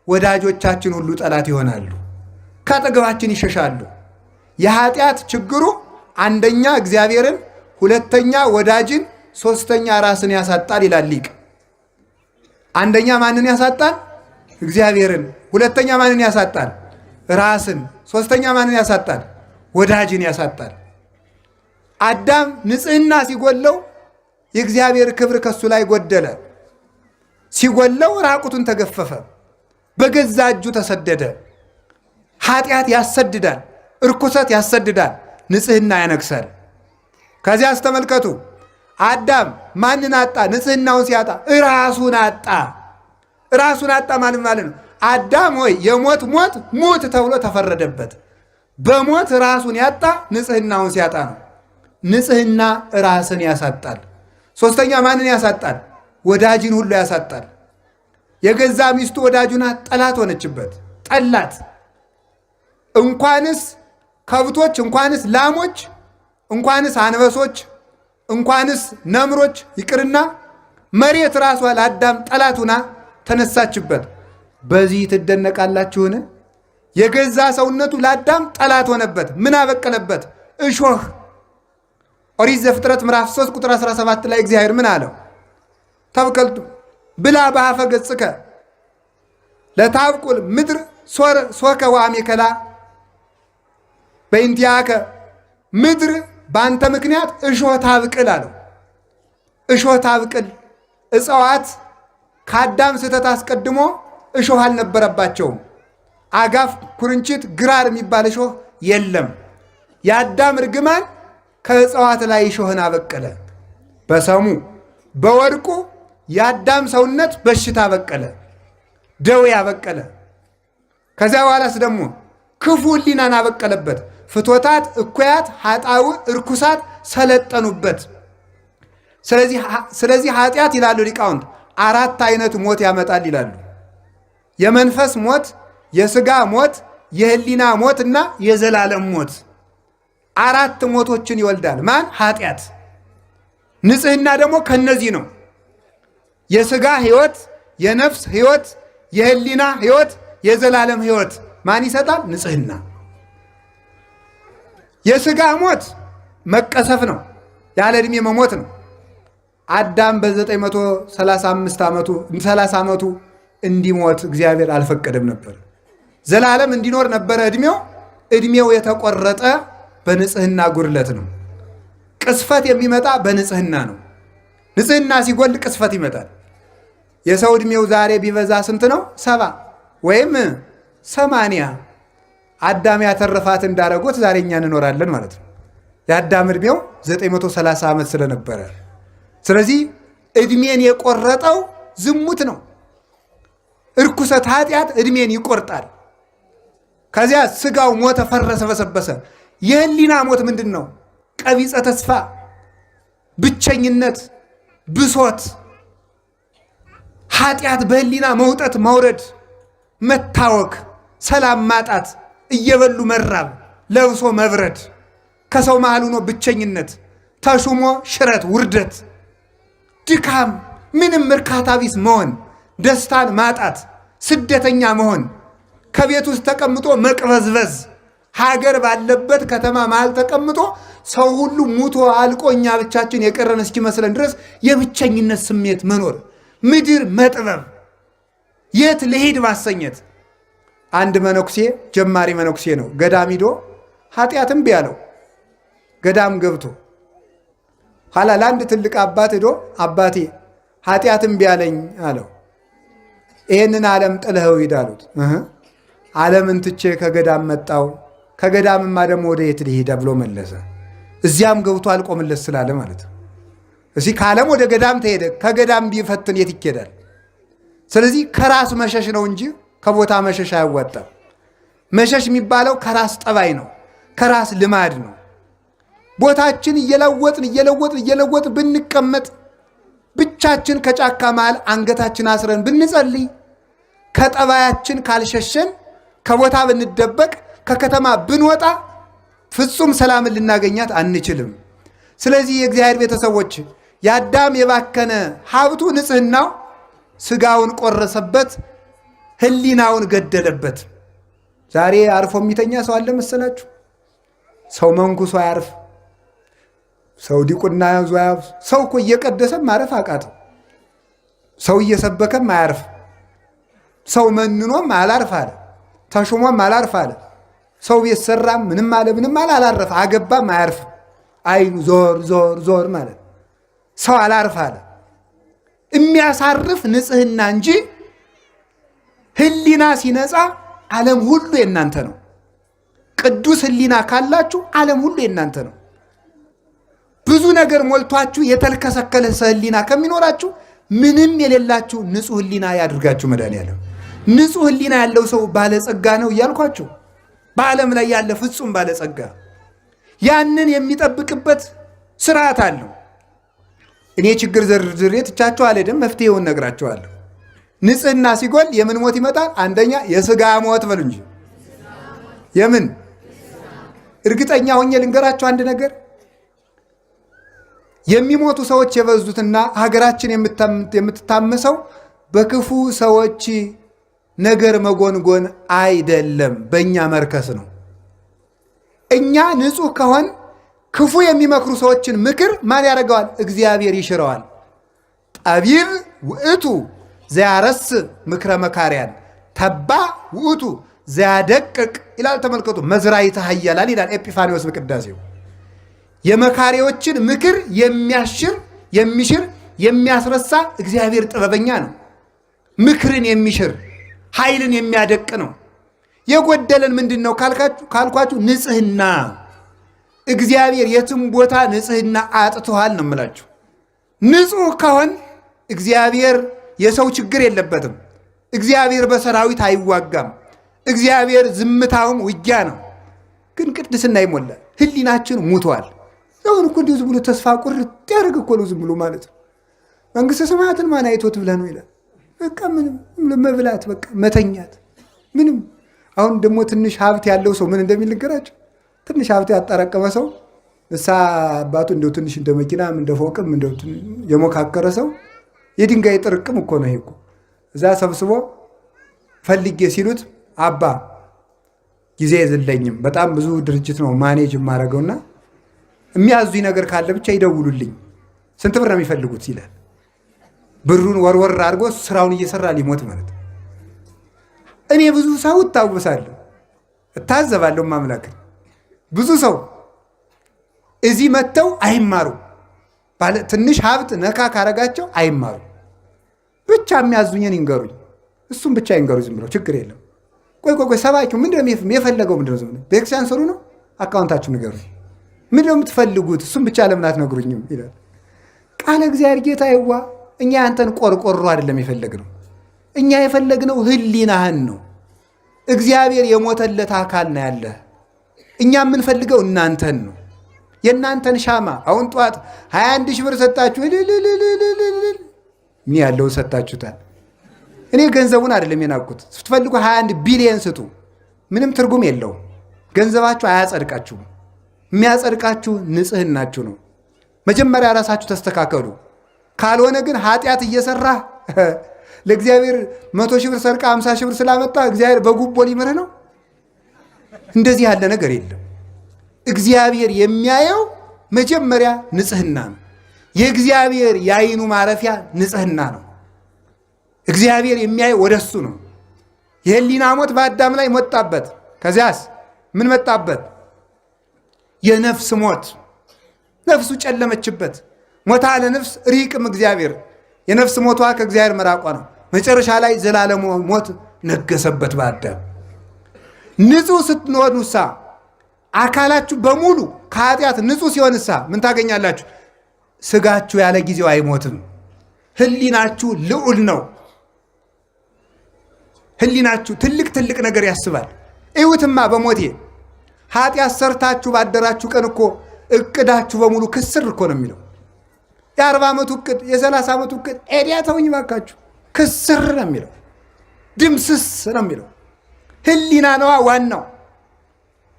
ወዳጆቻችን ሁሉ ጠላት ይሆናሉ፣ ከአጠገባችን ይሸሻሉ። የኃጢአት ችግሩ አንደኛ እግዚአብሔርን፣ ሁለተኛ ወዳጅን፣ ሶስተኛ ራስን ያሳጣል ይላል ሊቅ። አንደኛ ማንን ያሳጣል? እግዚአብሔርን። ሁለተኛ ማንን ያሳጣል? ራስን። ሶስተኛ ማንን ያሳጣል? ወዳጅን ያሳጣል። አዳም ንጽህና ሲጎለው የእግዚአብሔር ክብር ከሱ ላይ ጎደለ። ሲጎለው ራቁቱን ተገፈፈ፣ በገዛ እጁ ተሰደደ። ኃጢአት ያሰድዳል፣ እርኩሰት ያሰድዳል፣ ንጽህና ያነግሳል። ከዚያ አስተመልከቱ፣ አዳም ማንን አጣ? ንጽህናውን ሲያጣ ራሱን አጣ። ራሱን አጣ ማለት ነው። አዳም ሆይ የሞት ሞት ሙት ተብሎ ተፈረደበት። በሞት ራሱን ያጣ ንጽህናውን ሲያጣ ነው። ንጽህና ራስን ያሳጣል። ሶስተኛ ማንን ያሳጣል? ወዳጅን ሁሉ ያሳጣል። የገዛ ሚስቱ ወዳጁና ጠላት ሆነችበት፣ ጠላት። እንኳንስ ከብቶች፣ እንኳንስ ላሞች፣ እንኳንስ አንበሶች፣ እንኳንስ ነምሮች ይቅርና መሬት ራሷ ለአዳም ጠላቱና ተነሳችበት። በዚህ ትደነቃላችሁን? የገዛ ሰውነቱ ለአዳም ጠላት ሆነበት። ምን አበቀለበት? እሾህ። ኦሪት ዘፍጥረት ምዕራፍ 3 ቁጥር 17 ላይ እግዚአብሔር ምን አለው? ተብከልቱ ብላ በአፈ ገጽከ ለታብቁል ምድር ሶከ ወአሜከላ በእንቲአከ፣ ምድር በአንተ ምክንያት እሾህ ታብቅል አለው። እሾህ ታብቅል። እጽዋት ከአዳም ስህተት አስቀድሞ እሾህ አልነበረባቸውም። አጋፍ፣ ኩርንችት፣ ግራር የሚባል እሾህ የለም። የአዳም እርግማን ከእጽዋት ላይ እሾህን አበቀለ። በሰሙ በወድቁ የአዳም ሰውነት በሽታ በቀለ፣ ደዌ አበቀለ። ከዚያ በኋላስ ደግሞ ክፉ ሕሊናን አበቀለበት። ፍቶታት፣ እኩያት፣ ኃጣው፣ እርኩሳት ሰለጠኑበት። ስለዚህ ኃጢአት ይላሉ ሊቃውንት 4 አይነት ሞት ያመጣል ይላሉ። የመንፈስ ሞት፣ የሥጋ ሞት፣ የሕሊና ሞት እና የዘላለም ሞት። 4 ሞቶችን ይወልዳል። ማን? ኃጢአት። ንጽህና ደግሞ ከነዚህ ነው። የሥጋ ሕይወት፣ የነፍስ ሕይወት፣ የሕሊና ሕይወት፣ የዘላለም ሕይወት ማን ይሰጣል? ንጽህና። የሥጋ ሞት መቀሰፍ ነው፣ ያለ ዕድሜ መሞት ነው። አዳም በ935 ዓመቱ 30 ዓመቱ እንዲሞት እግዚአብሔር አልፈቀደም ነበር። ዘላለም እንዲኖር ነበረ ዕድሜው። ዕድሜው የተቆረጠ በንጽህና ጉድለት ነው። ቅስፈት የሚመጣ በንጽህና ነው። ንጽህና ሲጎል ቅስፈት ይመጣል። የሰው ዕድሜው ዛሬ ቢበዛ ስንት ነው? 70 ወይም 80። አዳም ያተረፋት እንዳረጎት ዛሬ እኛ እንኖራለን ማለት ነው። የአዳም ዕድሜው 930 ዓመት ስለነበረ፣ ስለዚህ ዕድሜን የቆረጠው ዝሙት ነው። እርኩሰት፣ ኃጢአት ዕድሜን ይቆርጣል። ከዚያ ስጋው ሞተ፣ ፈረሰ፣ በሰበሰ። የሕሊና ሞት ምንድን ነው? ቀቢጸ ተስፋ፣ ብቸኝነት፣ ብሶት፣ ኃጢአት በህሊና መውጠት መውረድ፣ መታወክ፣ ሰላም ማጣት፣ እየበሉ መራብ፣ ለብሶ መብረድ፣ ከሰው መሃል ሆኖ ብቸኝነት፣ ተሹሞ ሽረት ውርደት፣ ድካም፣ ምንም እርካታ ቢስ መሆን፣ ደስታን ማጣት፣ ስደተኛ መሆን፣ ከቤት ውስጥ ተቀምጦ መቅበዝበዝ፣ ሀገር ባለበት ከተማ መሃል ተቀምጦ ሰው ሁሉ ሙቶ አልቆ እኛ ብቻችን የቀረን እስኪመስለን ድረስ የብቸኝነት ስሜት መኖር፣ ምድር መጥበብ፣ የት ልሄድ ማሰኘት። አንድ መነኩሴ ጀማሪ መነኩሴ ነው። ገዳም ሂዶ ኃጢአትም ቢያለው ገዳም ገብቶ ኋላ ለአንድ ትልቅ አባት ሂዶ አባቴ ኃጢአትም ቢያለኝ አለው። ይህንን ዓለም ጥለኸው ሂድ አሉት። ዓለምን ትቼ ከገዳም መጣው፣ ከገዳምማ ደግሞ ወደ የት ልሄድ ብሎ መለሰ። እዚያም ገብቶ አልቆምለት ስላለ ማለት ነው። እዚህ ከዓለም ወደ ገዳም ተሄደ፣ ከገዳም ቢፈትን የት ይኬዳል? ስለዚህ ከራስ መሸሽ ነው እንጂ ከቦታ መሸሽ አያዋጣም። መሸሽ የሚባለው ከራስ ጠባይ ነው፣ ከራስ ልማድ ነው። ቦታችን እየለወጥን ብንቀመጥ፣ ብቻችን ከጫካ መሃል አንገታችን አስረን ብንጸልይ፣ ከጠባያችን ካልሸሸን፣ ከቦታ ብንደበቅ፣ ከከተማ ብንወጣ ፍጹም ሰላምን ልናገኛት አንችልም። ስለዚህ የእግዚአብሔር ቤተሰቦች የአዳም የባከነ ሀብቱ ንጽሕናው ስጋውን ቆረሰበት፣ ህሊናውን ገደለበት። ዛሬ አርፎ የሚተኛ ሰው አለ መሰላችሁ? ሰው መንኩሶ አያርፍ፣ ሰው ዲቁና ያዙ አያርፍ። ሰው እኮ እየቀደሰም ማረፍ አቃተው። ሰው እየሰበከም አያርፍ። ሰው መንኖም አላርፍ አለ፣ ተሹሞም አላርፍ አለ። ሰው ቤት ሰራም ምንም አለ አላረፍ፣ አገባም አያርፍ። አይኑ ዞር ማለት ሰው አላርፍ አለ። የሚያሳርፍ ንጽሕና እንጂ ህሊና ሲነጻ ዓለም ሁሉ የእናንተ ነው። ቅዱስ ህሊና ካላችሁ ዓለም ሁሉ የእናንተ ነው። ብዙ ነገር ሞልቷችሁ የተልከሰከለ ህሊና ከሚኖራችሁ ምንም የሌላችሁ ንጹሕ ህሊና ያድርጋችሁ መድኃኒዓለም። ንጹሕ ህሊና ያለው ሰው ባለጸጋ ነው እያልኳችሁ፣ በዓለም ላይ ያለ ፍጹም ባለጸጋ ያንን የሚጠብቅበት ስርዓት አለው። እኔ ችግር ዘርዝሬ ትቻችሁ አልሄድም፣ መፍትሄውን ነግራችኋለሁ። ንጽሕና ሲጎል የምን ሞት ይመጣል? አንደኛ የሥጋ ሞት በሉ እንጂ የምን። እርግጠኛ ሆኜ ልንገራችሁ አንድ ነገር፣ የሚሞቱ ሰዎች የበዙትና ሀገራችን የምትታመሰው በክፉ ሰዎች ነገር መጎንጎን አይደለም፣ በእኛ መርከስ ነው። እኛ ንጹሕ ከሆን ክፉ የሚመክሩ ሰዎችን ምክር ማን ያደርገዋል? እግዚአብሔር ይሽረዋል። ጠቢብ ውእቱ ዘያረስ ምክረ መካሪያን ተባ ውእቱ ዘያደቅቅ ይላል። ተመልከቱ፣ መዝራዕተ ኃያላን ይላል ኤጲፋንዮስ በቅዳሴው። የመካሪዎችን ምክር የሚሽር የሚያስረሳ እግዚአብሔር ጥበበኛ ነው። ምክርን የሚሽር ኃይልን የሚያደቅ ነው። የጎደለን ምንድን ነው ካልኳችሁ ንጽሕና። እግዚአብሔር የትም ቦታ ንጽሕና አጥተዋል ነው የምላችሁ። ንጹሕ ከሆን እግዚአብሔር የሰው ችግር የለበትም። እግዚአብሔር በሰራዊት አይዋጋም። እግዚአብሔር ዝምታውም ውጊያ ነው። ግን ቅድስና ይሞላል። ህሊናችን ሙቷል። አሁን እኮ እንዲሁ ዝም ብሎ ተስፋ ቁርጥ ያደርግ እኮ ነው ዝም ብሎ ማለት ነው። መንግሥተ ሰማያትን ማን አይቶት ብለህ ነው ይላል። በቃ ምንም መብላት፣ በቃ መተኛት፣ ምንም። አሁን ደግሞ ትንሽ ሀብት ያለው ሰው ምን እንደሚል ንገራቸው። ትንሽ ሀብት ያጠራቀመ ሰው እሳ አባቱ እንደው ትንሽ እንደ መኪናም እንደ ፎቅም እንደው የሞካከረ ሰው የድንጋይ ጥርቅም እኮ ነው ይሄ እኮ። እዛ ሰብስቦ ፈልጌ ሲሉት አባ ጊዜ የለኝም፣ በጣም ብዙ ድርጅት ነው ማኔጅ የማደርገውና የሚያዙኝ ነገር ካለ ብቻ ይደውሉልኝ፣ ስንት ብር ነው የሚፈልጉት ይላል። ብሩን ወርወር አድርጎ ስራውን እየሰራ ሊሞት ማለት። እኔ ብዙ ሰው እታወሳለሁ፣ እታዘባለሁ። ማምላክ ብዙ ሰው እዚህ መጥተው አይማሩ፣ ትንሽ ሀብት ነካ ካረጋቸው አይማሩ። ብቻ የሚያዙኝን ይንገሩኝ፣ እሱም ብቻ ይንገሩ፣ ዝም ብለው ችግር የለም። ቆይ ሰባኪው ምንድነው የፈለገው? ምንድነው ዝም ብለው ቤተክርስቲያን ሰሩ ነው? አካውንታችሁ ንገሩኝ፣ ምንድነው የምትፈልጉት? እሱም ብቻ ለምን አትነግሩኝም ይላል ቃለ እግዚአብሔር። ጌታ ይዋ እኛ ያንተን ቆርቆሮ አይደለም የፈለግነው፣ እኛ የፈለግነው ህሊናህን ነው። እግዚአብሔር የሞተለት አካል ነው ያለ። እኛ የምንፈልገው እናንተን ነው፣ የእናንተን ሻማ። አሁን ጠዋት 21 ሺህ ብር ሰጣችሁ ምን ያለውን ሰጣችሁታል። እኔ ገንዘቡን አይደለም የናቁት። ስትፈልጉ 21 ቢሊየን ስጡ፣ ምንም ትርጉም የለው። ገንዘባችሁ አያጸድቃችሁም። የሚያጸድቃችሁ ንጽህናችሁ ነው። መጀመሪያ ራሳችሁ ተስተካከሉ። ካልሆነ ግን ኃጢአት እየሰራ ለእግዚአብሔር 100 ሺህ ብር ሰርቃ 50 ሺህ ብር ስላመጣ እግዚአብሔር በጉቦ ሊምርህ ነው። እንደዚህ ያለ ነገር የለም። እግዚአብሔር የሚያየው መጀመሪያ ንጽህና ነው። የእግዚአብሔር የዓይኑ ማረፊያ ንጽህና ነው። እግዚአብሔር የሚያየው ወደሱ ነው። የህሊና ሞት በአዳም ላይ መጣበት። ከዚያስ ምን መጣበት? የነፍስ ሞት። ነፍሱ ጨለመችበት። ሞታ ለነፍስ ሪቅም እግዚአብሔር። የነፍስ ሞቷ ከእግዚአብሔር መራቋ ነው። መጨረሻ ላይ ዘላለም ሞት ነገሰበት በአዳም። ንጹህ ስትሆኑሳ አካላችሁ በሙሉ ከኃጢአት ንጹህ ሲሆንሳ ምን ታገኛላችሁ? ስጋችሁ ያለ ጊዜው አይሞትም። ህሊናችሁ ልዑል ነው። ህሊናችሁ ትልቅ ነገር ያስባል። እዩትማ በሞቴ ኃጢአት ሰርታችሁ ባደራችሁ ቀን እኮ እቅዳችሁ በሙሉ ክስር እኮ ነው የሚለው። የ40 ዓመቱ እቅድ፣ የ30 ዓመቱ እቅድ ኤዲያ ተውኝ ባካችሁ፣ ክስር ነው የሚለው። ድምስስ ነው የሚለው። ህሊና ነዋ ዋናው።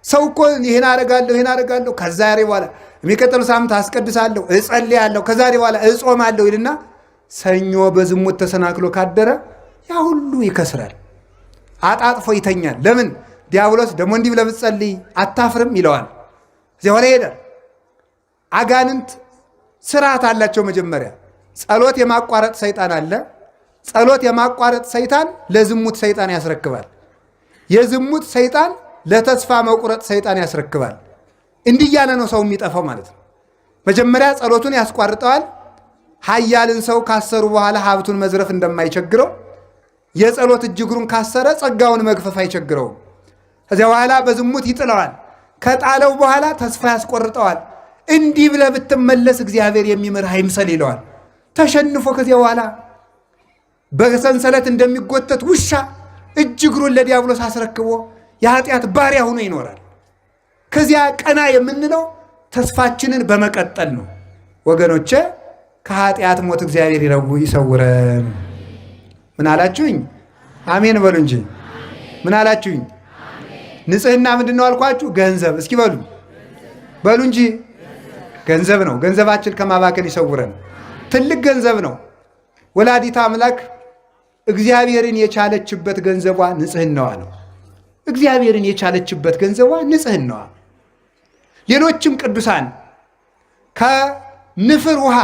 ሰው እኮ ይህን አደርጋለሁ ከዛሬ በኋላ የሚቀጥለው ሳምንት አስቀድሳለሁ፣ እጸልያለሁ፣ ከዛሬ በኋላ እጾማለሁ ይልና ሰኞ በዝሙት ተሰናክሎ ካደረ ያ ሁሉ ይከስራል። አጣጥፎ ይተኛል። ለምን? ዲያብሎስ ደግሞ እንዲህ ብለህ ብትጸልይ አታፍርም ይለዋል። እዚያ ሆነ ሄደ። አጋንንት ስርዓት አላቸው። መጀመሪያ ጸሎት የማቋረጥ ሰይጣን አለ። ጸሎት የማቋረጥ ሰይጣን ለዝሙት ሰይጣን ያስረክባል። የዝሙት ሰይጣን ለተስፋ መቁረጥ ሰይጣን ያስረክባል። እንዲህ እያለ ነው ሰው የሚጠፋው ማለት ነው። መጀመሪያ ጸሎቱን ያስቋርጠዋል። ኃያልን ሰው ካሰሩ በኋላ ሀብቱን መዝረፍ እንደማይቸግረው የጸሎት እጅግሩን ካሰረ ጸጋውን መግፈፍ አይቸግረውም። ከዚያ በኋላ በዝሙት ይጥለዋል። ከጣለው በኋላ ተስፋ ያስቆርጠዋል። እንዲህ ብለህ ብትመለስ እግዚአብሔር የሚምርህ አይምሰል ይለዋል። ተሸንፎ ከዚያ በኋላ በሰንሰለት እንደሚጎተት ውሻ እጅግሩን ለዲያብሎስ አስረክቦ የኃጢአት ባሪያ ሆኖ ይኖራል። ከዚያ ቀና የምንለው ተስፋችንን በመቀጠል ነው። ወገኖቼ ከኃጢአት ሞት እግዚአብሔር ይሰውረን። ምን አላችሁኝ? አሜን በሉ እንጂ። ምን አላችሁኝ? ንጽህና ምንድን ነው አልኳችሁ? ገንዘብ። እስኪ በሉ እንጂ። ገንዘብ ነው። ገንዘባችን ከማባከን ይሰውረን። ትልቅ ገንዘብ ነው። ወላዲተ አምላክ እግዚአብሔርን የቻለችበት ገንዘቧ ንጽህናዋ ነው። እግዚአብሔርን የቻለችበት ገንዘቧ ንጽህናዋ። ሌሎችም ቅዱሳን ከንፍር ውሃ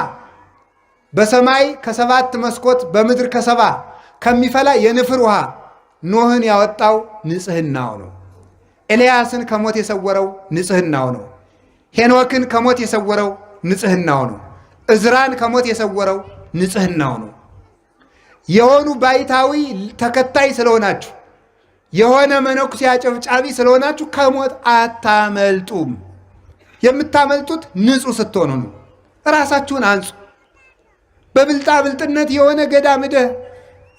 በሰማይ ከ7 መስኮት በምድር ከ7 ከሚፈላ የንፍር ውሃ ኖህን ያወጣው ንጽህናው ነው። ኤልያስን ከሞት የሰወረው ንጽህናው ነው። ሄኖክን ከሞት የሰወረው ንጽህናው ነው። እዝራን ከሞት የሰወረው ንጽህናው ነው። የሆኑ ባይታዊ ተከታይ ስለሆናችሁ፣ የሆነ መነኩሴ አጨብጫቢ ስለሆናችሁ ከሞት አታመልጡም። የምታመልጡት ንጹህ ስትሆኑ ነው። ራሳችሁን አንጹ። በብልጣ ብልጥነት የሆነ ገዳም ሄደህ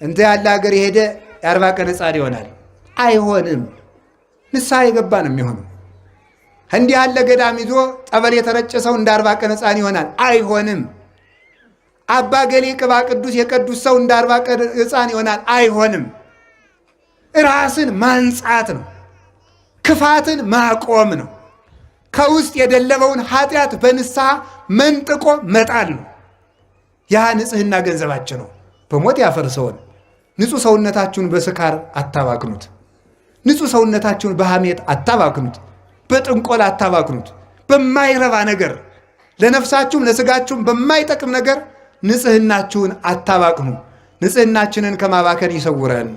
እንተ ያለ ሀገር የሄደ የ40 ቀን ሕፃን ይሆናል። አይሆንም። ንስሐ የገባ ነው የሚሆነው። እንዲህ ያለ ገዳም ይዞ ጠበል የተረጨ ሰው እንደ 40 ቀን ሕፃን ይሆናል። አይሆንም። አባ ገሌ ቅባ ቅዱስ የቀዱስ ሰው እንደ 40 ቀን ሕፃን ይሆናል። አይሆንም። ራስን ማንጻት ነው። ክፋትን ማቆም ነው። ከውስጥ የደለበውን ኃጢአት በንስሐ መንጥቆ መጣል ነው። ያ ንጽህና ገንዘባችን ነው። በሞት ያፈርሰውን። ንጹህ ሰውነታችሁን በስካር አታባክኑት። ንጹህ ሰውነታችሁን በሐሜት አታባክኑት። በጥንቆል አታባክኑት። በማይረባ ነገር ለነፍሳችሁም ለስጋችሁም በማይጠቅም ነገር ንጽህናችሁን አታባክኑ። ንጽህናችንን ከማባከን ይሰውረን።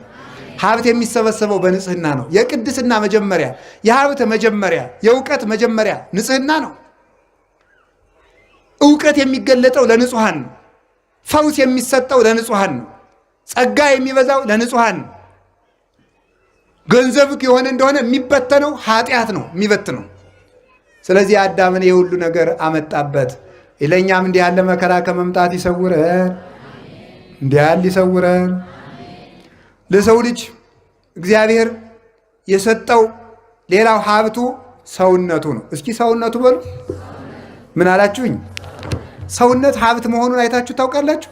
ሀብት የሚሰበሰበው በንጽህና ነው። የቅድስና መጀመሪያ፣ የሀብት መጀመሪያ፣ የእውቀት መጀመሪያ ንጽህና ነው። እውቀት የሚገለጠው ለንጹሐን ነው። ፈውስ የሚሰጠው ለንጹሐን ነው። ጸጋ የሚበዛው ለንጹሐን ነው። ገንዘብ የሆነ እንደሆነ የሚበተነው ኃጢአት ነው የሚበትነው። ስለዚህ አዳምን የሁሉ ነገር አመጣበት። ለእኛም እንዲህ ያለ መከራ ከመምጣት ይሰውረን። እንዲህ ያለ ይሰውረን። ለሰው ልጅ እግዚአብሔር የሰጠው ሌላው ሀብቱ ሰውነቱ ነው። እስኪ ሰውነቱ በሉ። ምን አላችሁኝ? ሰውነት ሀብት መሆኑን አይታችሁ ታውቃላችሁ?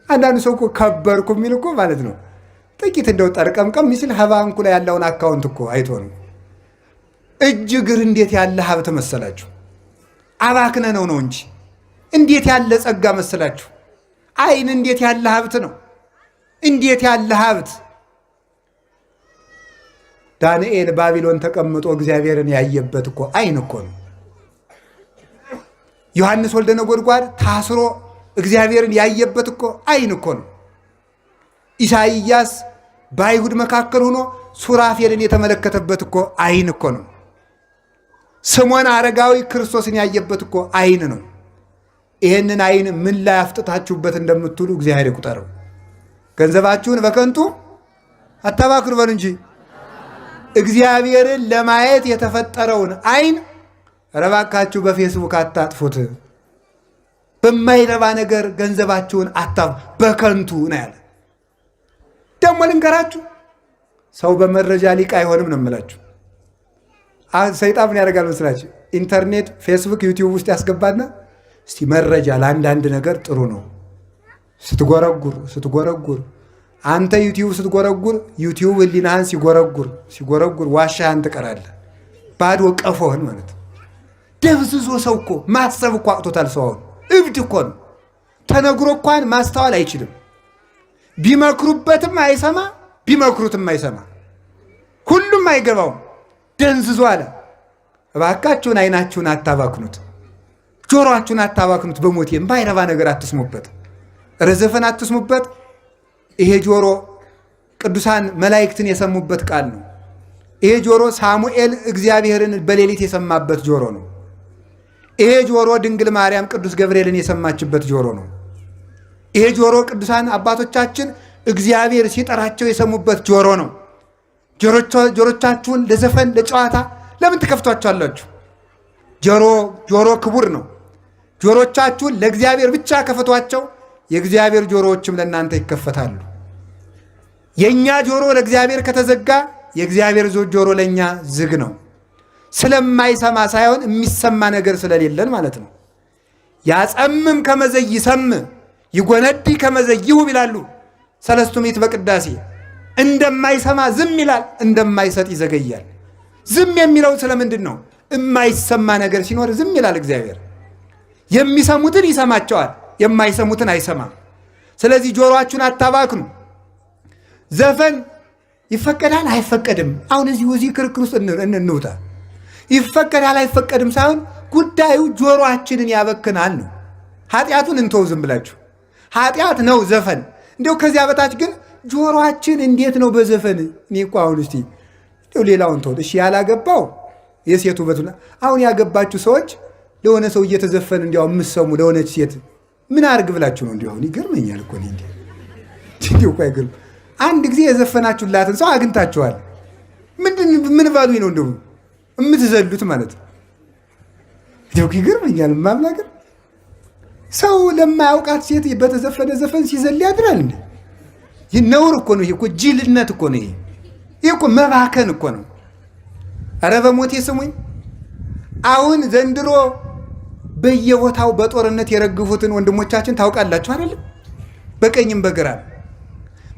አንዳንዱ ሰው እኮ ከበርኩ የሚል እኮ ማለት ነው ጥቂት እንደው ጠርቀምቀም ሚስል ባንኩ ላይ ያለውን አካውንት እኮ አይቶ ነው። እጅ እግር እንዴት ያለ ሀብት መሰላችሁ! አባክነ ነው እንጂ እንዴት ያለ ጸጋ መሰላችሁ! አይን እንዴት ያለ ሀብት ነው! እንዴት ያለ ሀብት! ዳንኤል ባቢሎን ተቀምጦ እግዚአብሔርን ያየበት እኮ አይን እኮ ነው። ዮሐንስ ወልደ ነጎድጓድ ታስሮ እግዚአብሔርን ያየበት እኮ አይን እኮ ነው። ኢሳይያስ በአይሁድ መካከል ሆኖ ሱራፌልን የተመለከተበት እኮ አይን እኮ ነው። ስምዖን አረጋዊ ክርስቶስን ያየበት እኮ አይን ነው። ይህንን አይን ምን ላይ አፍጥታችሁበት እንደምትውሉ እግዚአብሔር ይቁጠረው። ገንዘባችሁን በከንቱ አታባክኑ በሉ እንጂ እግዚአብሔርን ለማየት የተፈጠረውን አይን ረባካችሁ በፌስቡክ አታጥፉት። በማይረባ ነገር ገንዘባችሁን በከንቱ ነው ያለ። ደግሞ ልንገራችሁ፣ ሰው በመረጃ ሊቅ አይሆንም ነው የምላችሁ። ሰይጣን ምን ያደርጋል መስላችሁ? ኢንተርኔት፣ ፌስቡክ፣ ዩቲዩብ ውስጥ ያስገባና እስቲ መረጃ ለአንዳንድ ነገር ጥሩ ነው ስትጎረጉር አንተ ዩቲዩብ ስትጎረጉር ዩቲዩብ ህሊናህን ሲጎረጉር ዋሻህን ትቀራለህ። ባዶ ቀፎህን ማለት ደብዝዞ ሰው እኮ ማሰብ እኮ አቅቶታል። ሰው አሁን እብድ እኮ ነው። ተነግሮ እንኳን ማስተዋል አይችልም። ቢመክሩበትም አይሰማ፣ ቢመክሩትም አይሰማ። ሁሉም አይገባውም። ደንዝዞ አለ። እባካችሁን አይናችሁን አታባክኑት፣ ጆሮአችሁን አታባክኑት። በሞቴም ባይረባ ነገር አትስሙበት፣ ረዘፈን አትስሙበት። ይሄ ጆሮ ቅዱሳን መላእክትን የሰሙበት ቃል ነው። ይሄ ጆሮ ሳሙኤል እግዚአብሔርን በሌሊት የሰማበት ጆሮ ነው። ይሄ ጆሮ ድንግል ማርያም ቅዱስ ገብርኤልን የሰማችበት ጆሮ ነው። ይሄ ጆሮ ቅዱሳን አባቶቻችን እግዚአብሔር ሲጠራቸው የሰሙበት ጆሮ ነው። ጆሮቻችሁን ለዘፈን ለጨዋታ ለምን ትከፍቷቸዋላችሁ? ጆሮ ክቡር ነው። ጆሮቻችሁን ለእግዚአብሔር ብቻ ከፈቷቸው፣ የእግዚአብሔር ጆሮዎችም ለእናንተ ይከፈታሉ። የእኛ ጆሮ ለእግዚአብሔር ከተዘጋ የእግዚአብሔር ጆሮ ለእኛ ዝግ ነው። ስለማይሰማ ሳይሆን የሚሰማ ነገር ስለሌለን ማለት ነው። ያጸምም ከመዘይ ይሰም ይጎነዲ ከመዘይሁ ይላሉ ሰለስቱ ምዕት በቅዳሴ። እንደማይሰማ ዝም ይላል፣ እንደማይሰጥ ይዘገያል። ዝም የሚለው ስለምንድን ነው? የማይሰማ ነገር ሲኖር ዝም ይላል እግዚአብሔር። የሚሰሙትን ይሰማቸዋል፣ የማይሰሙትን አይሰማም። ስለዚህ ጆሮአችሁን አታባክኑ። ዘፈን ይፈቀዳል አይፈቀድም? አሁን እዚህ ክርክር ውስጥ እንውጣ። ይፈቀዳል አይፈቀድም ሳይሆን ጉዳዩ ጆሮአችንን ያበክናል ነው። ኃጢአቱን እንተው ዝም ብላችሁ። ኃጢአት ነው ዘፈን። እንዲያው ከዚያ በታች ግን ጆሮአችን እንዴት ነው በዘፈን? እኔ እኮ አሁን እስቲ ሌላውን ተውት እሺ። ያላገባው የሴቱ ውበቱና አሁን ያገባችሁ ሰዎች ለሆነ ሰው እየተዘፈን እንዲያው የምትሰሙ ለሆነች ሴት ምን አርግ ብላችሁ ነው? እንዲያው ይገርመኛል እኮ እንዲያው እኮ አይገርም። አንድ ጊዜ የዘፈናችሁላትን ሰው አግኝታችኋል። ምን ባሉኝ ነው እንደው የምትዘሉት ማለት ነው? እንዲያው ይገርመኛል። ማምናገር ሰው ለማያውቃት ሴት በተዘፈነ ዘፈን ሲዘል ያድራል እንዴ? ይህ ነውር እኮ ነው። ይሄ እኮ ጅልነት እኮ ነው። ይሄ እኮ መባከን እኮ ነው። ኧረ በሞቴ ስሙኝ። አሁን ዘንድሮ በየቦታው በጦርነት የረግፉትን ወንድሞቻችን ታውቃላችሁ አይደለም? በቀኝም በግራ።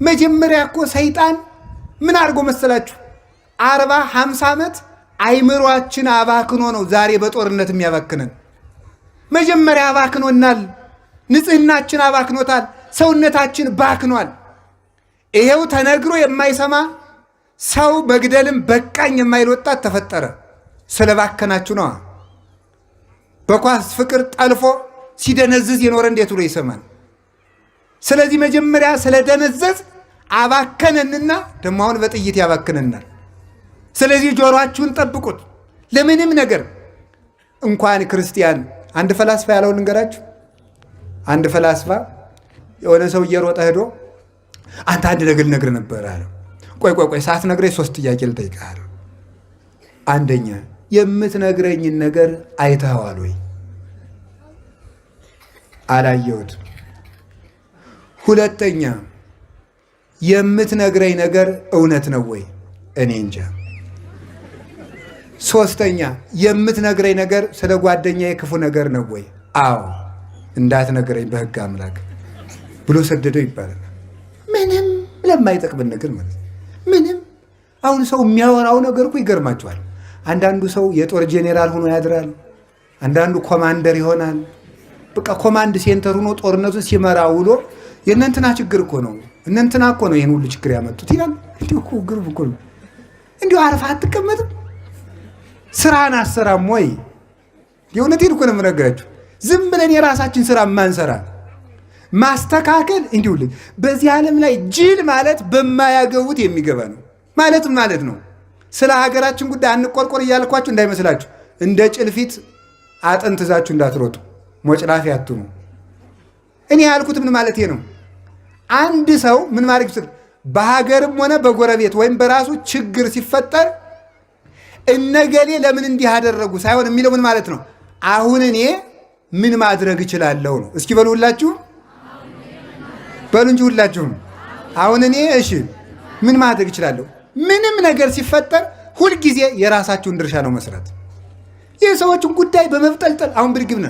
መጀመሪያ እኮ ሰይጣን ምን አድርጎ መሰላችሁ? 40-50 ዓመት አይምሯችን አባክኖ ነው ዛሬ በጦርነት የሚያባክነን። መጀመሪያ አባክኖናል። ንጽህናችን አባክኖታል። ሰውነታችን ባክኗል። ይሄው ተነግሮ የማይሰማ ሰው መግደልም በቃኝ የማይል ወጣት ተፈጠረ። ስለባከናችሁ ነዋ። በኳስ ፍቅር ጠልፎ ሲደነዝዝ የኖረ እንዴት ብሎ ይሰማል? ስለዚህ መጀመሪያ ስለደነዘዝ አባከነንና ደግሞ አሁን በጥይት ያባክነናል። ስለዚህ ጆሮአችሁን ጠብቁት። ለምንም ነገር እንኳን ክርስቲያን አንድ ፈላስፋ ያለውን ልንገራችሁ። አንድ ፈላስፋ የሆነ ሰው እየሮጠ ሄዶ አንተ አንድ ነገር ልነግርህ ነበር አለው። ቆይ ሳትነግረኝ 3 ጥያቄ ልጠይቅህ አለው። አንደኛ የምትነግረኝን ነገር አይተኸዋል ወይ? አላየሁትም። ሁለተኛ የምትነግረኝ ነገር እውነት ነው ወይ? እኔ እንጃ። ሶስተኛ የምትነግረኝ ነገር ስለ ጓደኛዬ ክፉ ነገር ነው ወይ? አዎ። እንዳትነግረኝ በሕግ አምላክ ብሎ ሰደደው ይባላል። ምንም ለማይጠቅምን ነገር ማለት ምንም። አሁን ሰው የሚያወራው ነገር እኮ ይገርማቸዋል። አንዳንዱ ሰው የጦር ጄኔራል ሆኖ ያድራል። አንዳንዱ ኮማንደር ይሆናል። በቃ ኮማንድ ሴንተር ሆኖ ጦርነቱን ሲመራ ውሎ የእነንትና ችግር እኮ ነው እነንትና እኮ ነው ይህን ሁሉ ችግር ያመጡት ይላል። እንዲሁ እኮ ግርም እኮ ነው። እንዲሁ አርፋ አትቀመጥም? ስራን አሰራም ወይ? የእውነቴን እኮ ነው የምነግራችሁ። ዝም ብለን የራሳችን ስራ ማንሰራ ማስተካከል እንዲሁ በዚህ ዓለም ላይ ጅል ማለት በማያገቡት የሚገባ ነው ማለት ነው። ስለ ሀገራችን ጉዳይ አንቆርቆር እያልኳችሁ እንዳይመስላችሁ። እንደ ጭልፊት አጥንት ይዛችሁ እንዳትሮጡ፣ ሞጭላፊ አትኑ። እኔ ያልኩት ምን ማለት ነው? አንድ ሰው ምን ማድረግ በሀገርም ሆነ በጎረቤት ወይም በራሱ ችግር ሲፈጠር እነገሌ ለምን እንዲህ አደረጉ ሳይሆን የሚለው ምን ማለት ነው? አሁን እኔ ምን ማድረግ እችላለሁ ነው። እስኪ በሉ ሁላችሁም በሉ እንጂ ሁላችሁም አሁን እኔ እሺ ምን ማድረግ እችላለሁ? ምንም ነገር ሲፈጠር ሁልጊዜ የራሳችሁን ድርሻ ነው መስራት። የሰዎችን ጉዳይ በመፍጠልጠል አሁን ብድግብነ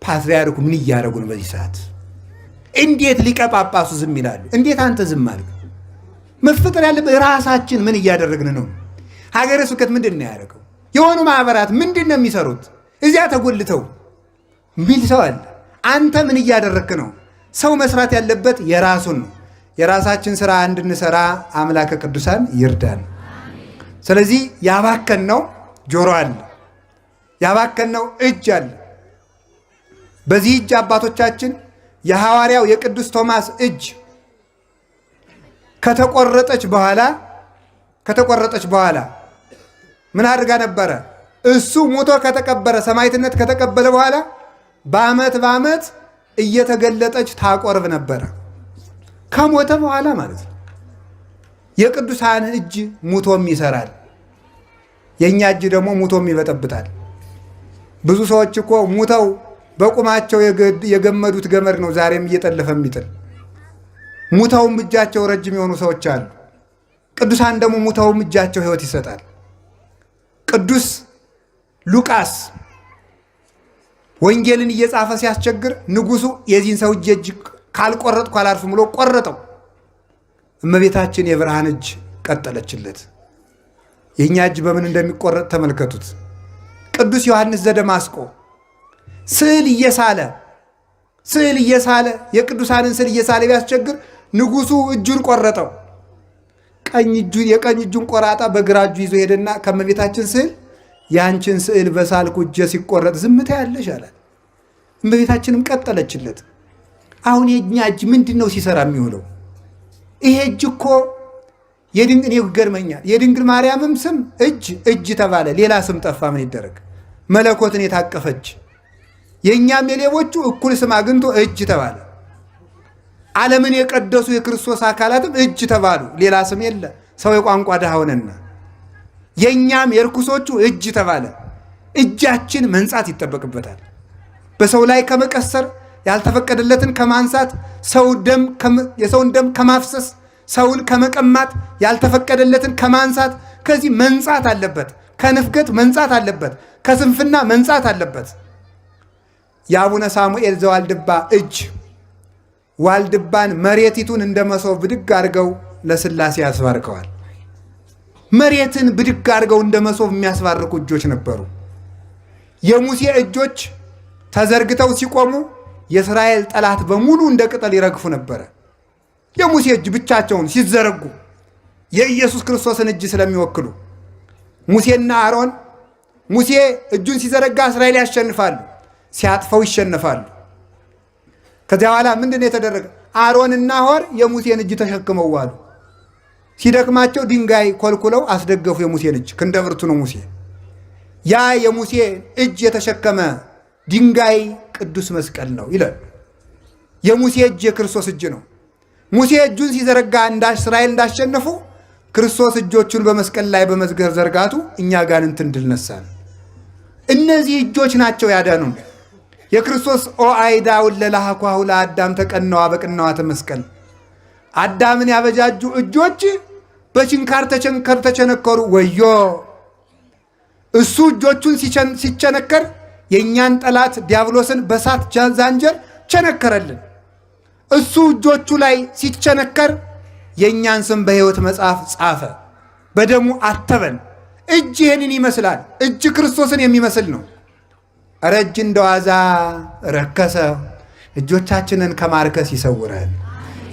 ፓትርያርኩ ምን እያደረጉ ነው በዚህ ሰዓት? እንዴት ሊቀ ጳጳሱ ዝም ይላሉ? እንዴት አንተ ዝም አልክ? መፈጠር ያለበት ራሳችን ምን እያደረግን ነው? ሀገረ ስብከት ምንድን ነው ያደረገው? የሆኑ ማህበራት ምንድን ነው የሚሰሩት? እዚያ ተጎልተው ሚል ሰው አለ። አንተ ምን እያደረግክ ነው? ሰው መስራት ያለበት የራሱን ነው። የራሳችን ስራ እንድንሰራ አምላከ ቅዱሳን ይርዳን። ስለዚህ ያባከነው ጆሮ አለ፣ ያባከነው እጅ አለ። በዚህ እጅ አባቶቻችን የሐዋርያው የቅዱስ ቶማስ እጅ ከተቆረጠች በኋላ ምን አድርጋ ነበረ? እሱ ሞቶ ከተቀበረ ሰማዕትነት ከተቀበለ በኋላ በዓመት እየተገለጠች ታቆርብ ነበረ። ከሞተ በኋላ ማለት ነው። የቅዱሳን እጅ ሙቶም ይሰራል፣ የእኛ እጅ ደግሞ ሙቶም ይበጠብጣል። ብዙ ሰዎች እኮ ሙተው በቁማቸው የገመዱት ገመድ ነው ዛሬም እየጠለፈ የሚጥል። ሙተውም እጃቸው ረጅም የሆኑ ሰዎች አሉ። ቅዱሳን ደግሞ ሙተውም እጃቸው ሕይወት ይሰጣል። ቅዱስ ሉቃስ ወንጌልን እየጻፈ ሲያስቸግር ንጉሱ የዚህን ሰው እጅ ካልቆረጥኩ አላርፍም ብሎ ቆረጠው። እመቤታችን የብርሃን እጅ ቀጠለችለት። የእኛ እጅ በምን እንደሚቆረጥ ተመልከቱት። ቅዱስ ዮሐንስ ዘደማስቆ ስዕል እየሳለ የቅዱሳንን ስዕል እየሳለ ቢያስቸግር ንጉሱ እጁን ቆረጠው። የቀኝ እጁን ቆራጣ በግራ እጁ ይዞ ሄደና ከእመቤታችን ስዕል ያንቺን ስዕል በሳልኩ እጄ ሲቆረጥ ዝምታ ያለሽ አላት። እመቤታችንም ቀጠለችለት። አሁን የእኛ እጅ ምንድን ነው ሲሰራ የሚውለው? ይሄ እጅ እኮ ይገርመኛል። የድንግል ማርያምም ስም እጅ ተባለ፣ ሌላ ስም ጠፋ። ምን ይደረግ? መለኮትን የታቀፈች የእኛም የሌቦቹ እኩል ስም አግኝቶ እጅ ተባለ። ዓለምን የቀደሱ የክርስቶስ አካላትም እጅ ተባሉ፣ ሌላ ስም የለ። ሰው የቋንቋ ድሃ ሆነና የእኛም የርኩሶቹ እጅ ተባለ። እጃችን መንጻት ይጠበቅበታል። በሰው ላይ ከመቀሰር፣ ያልተፈቀደለትን ከማንሳት፣ የሰውን ደም ከማፍሰስ፣ ሰውን ከመቀማት፣ ያልተፈቀደለትን ከማንሳት ከዚህ መንጻት አለበት። ከንፍገት መንጻት አለበት። ከስንፍና መንጻት አለበት። የአቡነ ሳሙኤል ዘዋልድባ እጅ ዋልድባን መሬቲቱን እንደ መሶብ ብድግ አድርገው ለሥላሴ ያስባርከዋል። መሬትን ብድግ አድርገው እንደ መሶብ የሚያስባርኩ እጆች ነበሩ። የሙሴ እጆች ተዘርግተው ሲቆሙ የእስራኤል ጠላት በሙሉ እንደ ቅጠል ይረግፉ ነበረ። የሙሴ እጅ ብቻቸውን ሲዘረጉ የኢየሱስ ክርስቶስን እጅ ስለሚወክሉ ሙሴና አሮን ሙሴ እጁን ሲዘረጋ እስራኤል ያሸንፋሉ፣ ሲያጥፈው ይሸነፋሉ። ከዚያ በኋላ ምንድን ነው የተደረገ? አሮንና ሆር የሙሴን እጅ ተሸክመው ዋሉ። ሲደክማቸው ድንጋይ ኮልኩለው አስደገፉ የሙሴን እጅ። ክንደ ብርቱ ነው ሙሴ። ያ የሙሴ እጅ የተሸከመ ድንጋይ ቅዱስ መስቀል ነው ይላል። የሙሴ እጅ የክርስቶስ እጅ ነው። ሙሴ እጁን ሲዘረጋ እስራኤል እንዳሸነፉ ክርስቶስ እጆቹን በመስቀል ላይ በመዝገር ዘርጋቱ እኛ አጋንንትን ድል ነሳን። እነዚህ እጆች ናቸው ያዳኑን። የክርስቶስ ኦአይዳውን ለላሃኳሁ ለአዳም ተቀነዋ በቅነዋተ መስቀል አዳምን ያበጃጁ እጆች በችንካር ተቸነከሩ። ወዮ እሱ እጆቹን ሲቸነከር የእኛን ጠላት ዲያብሎስን በሳት ዛንጀር ቸነከረልን። እሱ እጆቹ ላይ ሲቸነከር የእኛን ስም በሕይወት መጽሐፍ ጻፈ፣ በደሙ አተበን። እጅ ይህንን ይመስላል። እጅ ክርስቶስን የሚመስል ነው። ኧረ እጅ እንደዋዛ ረከሰ። እጆቻችንን ከማርከስ ይሰውረን።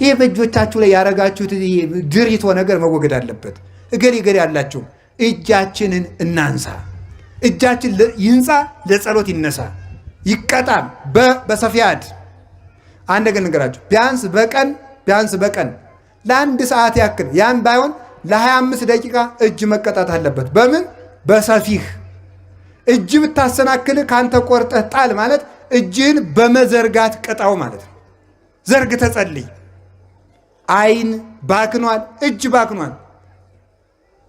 ይህ በእጆቻችሁ ላይ ያረጋችሁት ድሪቶ ነገር መወገድ አለበት። እገሌ ያላችሁ እጃችንን እናንሳ። እጃችን ይንጻ፣ ለጸሎት ይነሳ፣ ይቀጣም። በሰፊያድ አንድ ነገር ንገራችሁ። ቢያንስ በቀን ለአንድ ሰዓት ያክል ያን ባይሆን ለ25 ደቂቃ እጅ መቀጣት አለበት። በምን? በሰፊህ። እጅ ብታሰናክል ካንተ ቆርጠህ ጣል ማለት እጅህን በመዘርጋት ቅጣው ማለት ነው። ዘርግተህ ጸልይ። አይን ባክኗል፣ እጅ ባክኗል።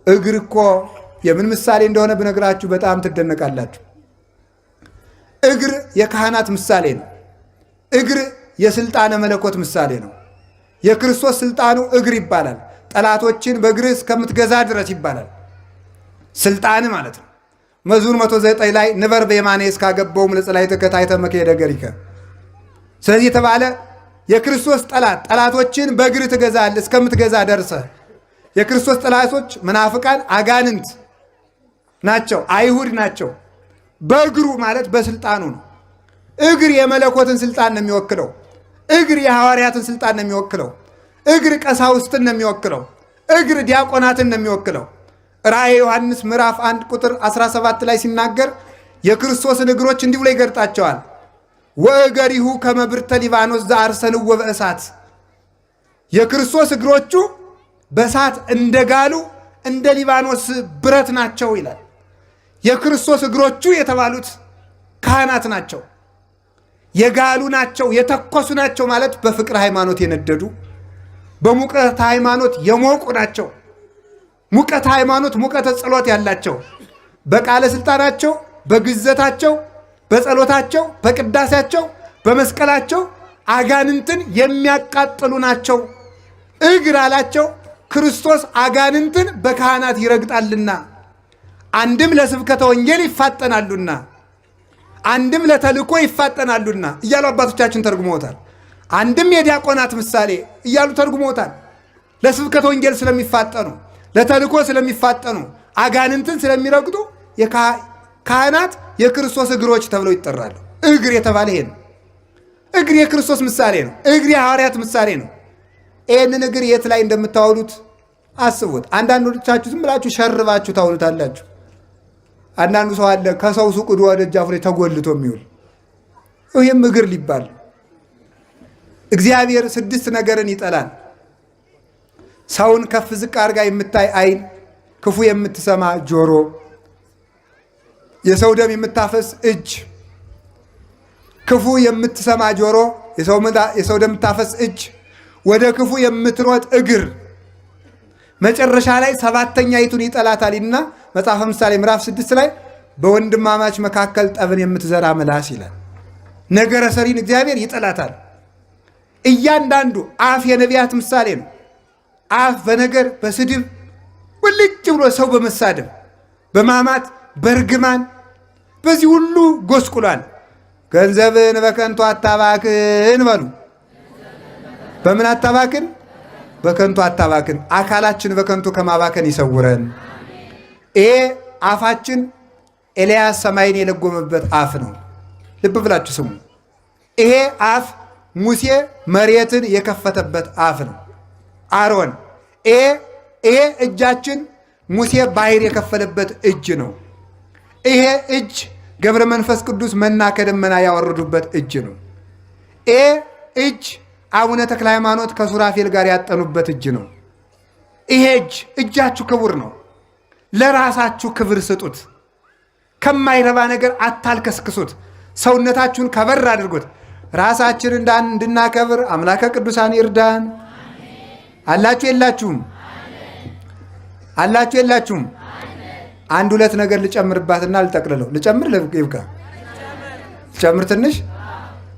እግር እኮ የምን ምሳሌ እንደሆነ ብነግራችሁ በጣም ትደነቃላችሁ። እግር የካህናት ምሳሌ ነው። እግር የስልጣነ መለኮት ምሳሌ ነው። የክርስቶስ ስልጣኑ እግር ይባላል። ጠላቶችን በእግር እስከምትገዛ ድረስ ይባላል። ስልጣን ማለት ነው። መዝሙር 109 ላይ ንበር በየማኔ እስካገባውም ለጸላይ ተከታይተ መከሄደ ገሪከ። ስለዚህ የተባለ የክርስቶስ ጠላቶችን በእግር ትገዛል እስከምትገዛ ደርሰ። የክርስቶስ ጠላቶች መናፍቃን አጋንንት ናቸው፣ አይሁድ ናቸው። በእግሩ ማለት በስልጣኑ ነው። እግር የመለኮትን ስልጣን ነው የሚወክለው። እግር የሐዋርያትን ስልጣን ነው የሚወክለው። እግር ቀሳውስትን ነው የሚወክለው። እግር ዲያቆናትን ነው የሚወክለው። ራእየ ዮሐንስ ምዕራፍ 1 ቁጥር 17 ላይ ሲናገር የክርስቶስን እግሮች እንዲህ ብሎ ይገልጣቸዋል። ወእገሪሁ ከመ ብርተ ሊባኖስ ዘአርሰንዎ በእሳት። የክርስቶስ እግሮቹ በእሳት እንደጋሉ እንደ ሊባኖስ ብረት ናቸው ይላል። የክርስቶስ እግሮቹ የተባሉት ካህናት ናቸው። የጋሉ ናቸው፣ የተኮሱ ናቸው ማለት በፍቅር ሃይማኖት የነደዱ በሙቀት ሃይማኖት የሞቁ ናቸው። ሙቀት ሃይማኖት፣ ሙቀተ ጸሎት ያላቸው በቃለ ስልጣናቸው፣ በግዘታቸው፣ በጸሎታቸው፣ በቅዳሴያቸው፣ በመስቀላቸው አጋንንትን የሚያቃጥሉ ናቸው። እግር አላቸው ክርስቶስ አጋንንትን በካህናት ይረግጣልና፣ አንድም ለስብከተ ወንጌል ይፋጠናሉና፣ አንድም ለተልእኮ ይፋጠናሉና እያሉ አባቶቻችን ተርጉመውታል። አንድም የዲያቆናት ምሳሌ እያሉ ተርጉመውታል። ለስብከተ ወንጌል ስለሚፋጠኑ፣ ለተልእኮ ስለሚፋጠኑ፣ አጋንንትን ስለሚረግጡ ካህናት የክርስቶስ እግሮች ተብለው ይጠራሉ። እግር የተባለ ይሄ ነው። እግር የክርስቶስ ምሳሌ ነው። እግር የሐዋርያት ምሳሌ ነው። ይህንን እግር የት ላይ እንደምታውሉት አስቡት። አንዳንዶቻችሁ ዝም ብላችሁ ሸርባችሁ ታውሉታላችሁ። አንዳንዱ ሰው አለ ከሰው ሱቅ ወደ ደጃፉ ላይ ተጎልቶ የሚውል። ይህም እግር ሊባል። እግዚአብሔር 6 ነገርን ይጠላል። ሰውን ከፍ ዝቅ አድርጋ የምታይ ዓይን፣ ክፉ የምትሰማ ጆሮ፣ የሰው ደም የምታፈስ እጅ፣ ክፉ የምትሰማ ጆሮ፣ የሰው ደም የምታፈስ እጅ፣ ወደ ክፉ የምትሮጥ እግር፣ መጨረሻ ላይ 7ተኛይቱን ይጠላታልና መጽሐፈ ምሳሌ ምዕራፍ 6 ላይ በወንድማማች መካከል ጠብን የምትዘራ ምላስ ይላል። ነገረ ሰሪን እግዚአብሔር ይጠላታል። እያንዳንዱ አፍ የነቢያት ምሳሌ ነው። አፍ በነገር በስድብ ውልጭ ብሎ ሰው በመሳደብ በማማት በርግማን በዚህ ሁሉ ጎስቁሏል። ገንዘብን በከንቱ አታባክን በሉ። በምን አታባክን? በከንቱ አታባክን። አካላችን በከንቱ ከማባከን ይሰውረን። ይሄ አፋችን ኤልያስ ሰማይን የለጎመበት አፍ ነው። ልብ ብላችሁ ስሙ። ይሄ አፍ ሙሴ መሬትን የከፈተበት አፍ ነው። አሮን ይሄ እጃችን ሙሴ ባሕር የከፈለበት እጅ ነው። ይሄ እጅ ገብረ መንፈስ ቅዱስ መና ከደመና ያወረዱበት እጅ ነው። ይሄ እጅ አቡነ ተክለ ሃይማኖት ከሱራፌል ጋር ያጠኑበት እጅ ነው። ይሄ እጃችሁ ክቡር ነው። ለራሳችሁ ክብር ስጡት። ከማይረባ ነገር አታልከስክሱት። ሰውነታችሁን ከበር አድርጎት። ራሳችን እንድናከብር አምላከ ቅዱሳን ይርዳን። አላችሁ የላችሁም? አላችሁ የላችሁም? አንድ ሁለት ነገር ልጨምርባትና ልጠቅልለው። ልጨምር ይብቃ። ልጨምር ትንሽ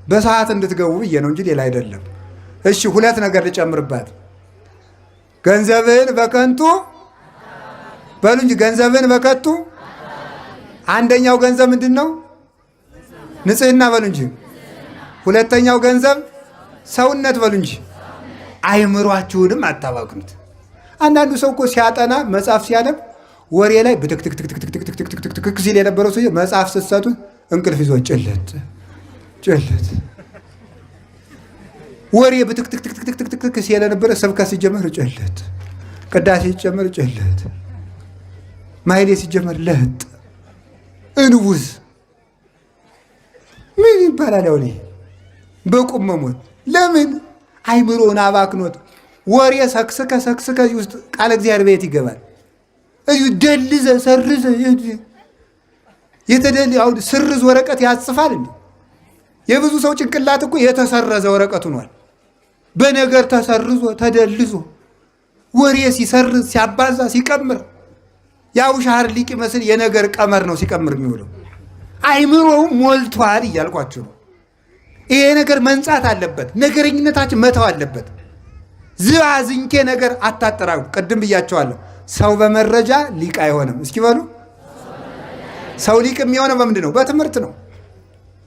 በሰዓት እንድትገቡ ብዬ ነው እንጂ ሌላ አይደለም። እሺ ሁለት ነገር ልጨምርባት። ገንዘብን በከንቱ በሉ እንጂ ገንዘብን በከንቱ። አንደኛው ገንዘብ ምንድን ነው? ንጽህና በሉ እንጂ። ሁለተኛው ገንዘብ ሰውነት በሉ እንጂ አይምሯችሁንም አታባክኑት። አንዳንዱ ሰው እኮ ሲያጠና መጽሐፍ ሲያነብ ወሬ ላይ ብትክትክትክትክትክትክ ሲል የነበረው ሰው መጽሐፍ ስትሰጡት እንቅልፍ ይዞ ጭለት ጭለት ወሬ ብትክትክትክትክትክ ሲል የነበረ ስብከት ሲጀመር ጭለት፣ ቅዳሴ ሲጀመር ጭለት፣ ማይሌ ሲጀመር ለጥ እንውዝ ምን ይባላል? ያው በቁም መሞት። ለምን? አይምሮን አባክኖት ወሬ ሰክስከ ውስጥ ቃለ እግዚአብሔር ቤት ይገባል። እዩ ደልዘ ሰርዘ አሁን ስርዝ ወረቀት ያጽፋል እንዴ? የብዙ ሰው ጭንቅላት እኮ የተሰረዘ ወረቀት ሆኗል። በነገር ተሰርዞ ተደልዞ ወሬ ሲሰርዝ ሲያባዛ ሲቀምር ያው ሻር ሊቅ መስል የነገር ቀመር ነው ሲቀምር የሚውለው። አይምሮው ሞልቷል እያልኳችሁ ነው። ይሄ ነገር መንጻት አለበት። ነገረኝነታችን መተው አለበት። ዝባዝንኬ ነገር አታጠራቁ። ቅድም ብያቸዋለሁ። ሰው በመረጃ ሊቅ አይሆንም። እስኪ በሉ ሰው ሊቅ የሚሆነው በምንድን ነው? በትምህርት ነው።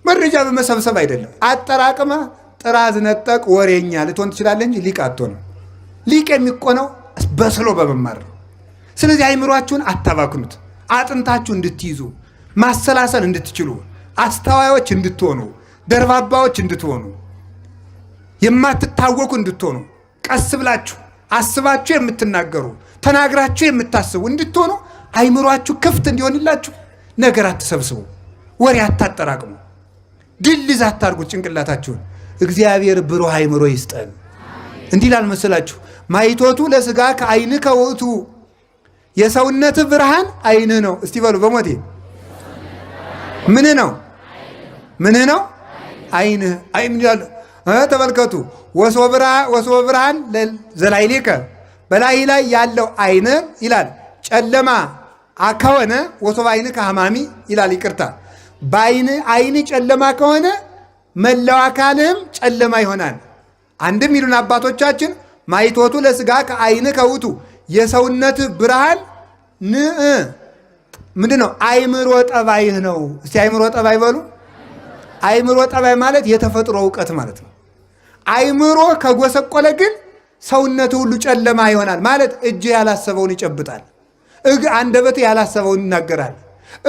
መረጃ በመሰብሰብ አይደለም። አጠራቅመ ጥራዝ ነጠቅ ወሬኛ ልትሆን ትችላለህ እንጂ ሊቅ አትሆንም። ሊቅ የሚቆነው በስሎ በመማር ነው። ስለዚህ አይምሯችሁን አታባክኑት። አጥንታችሁ እንድትይዙ፣ ማሰላሰል እንድትችሉ፣ አስተዋዮች እንድትሆኑ፣ ደርባባዎች እንድትሆኑ፣ የማትታወቁ እንድትሆኑ፣ ቀስ ብላችሁ አስባችሁ የምትናገሩ ተናግራችሁ የምታስቡ እንድትሆኑ አይምሯችሁ ክፍት እንዲሆንላችሁ ነገር አትሰብስቡ፣ ወሬ አታጠራቅሙ፣ ድልዝ አታርጉት ጭንቅላታችሁን። እግዚአብሔር ብሩህ አይምሮ ይስጠን። እንዲህ ላል መሰላችሁ ማይቶቱ ለስጋ ከአይን ከውእቱ የሰውነት ብርሃን አይንህ ነው። እስቲ በሉ በሞቴ ምን ነው? ምን ነው? አይንህ። አይ ምን ይላል? ተመልከቱ። ወሶ ብርሃን ዘላይሌከ በላይ ላይ ያለው አይን ይላል ጨለማ ከሆነ ወሶ በአይን ከሐማሚ ይላል። ይቅርታ አይን ጨለማ ከሆነ መላው አካልህም ጨለማ ይሆናል። አንድም ይሉን አባቶቻችን ማይቶቱ ለስጋ ከአይን ከውቱ የሰውነት ብርሃን ምንድን ነው? አይምሮ ጠባይህ ነው። እስቲ አይምሮ ጠባይ በሉ። አይምሮ ጠባይ ማለት የተፈጥሮ እውቀት ማለት ነው። አይምሮ ከጎሰቆለ ግን ሰውነት ሁሉ ጨለማ ይሆናል ማለት እጅህ ያላሰበውን ይጨብጣል፣ አንደበትህ ያላሰበውን ይናገራል፣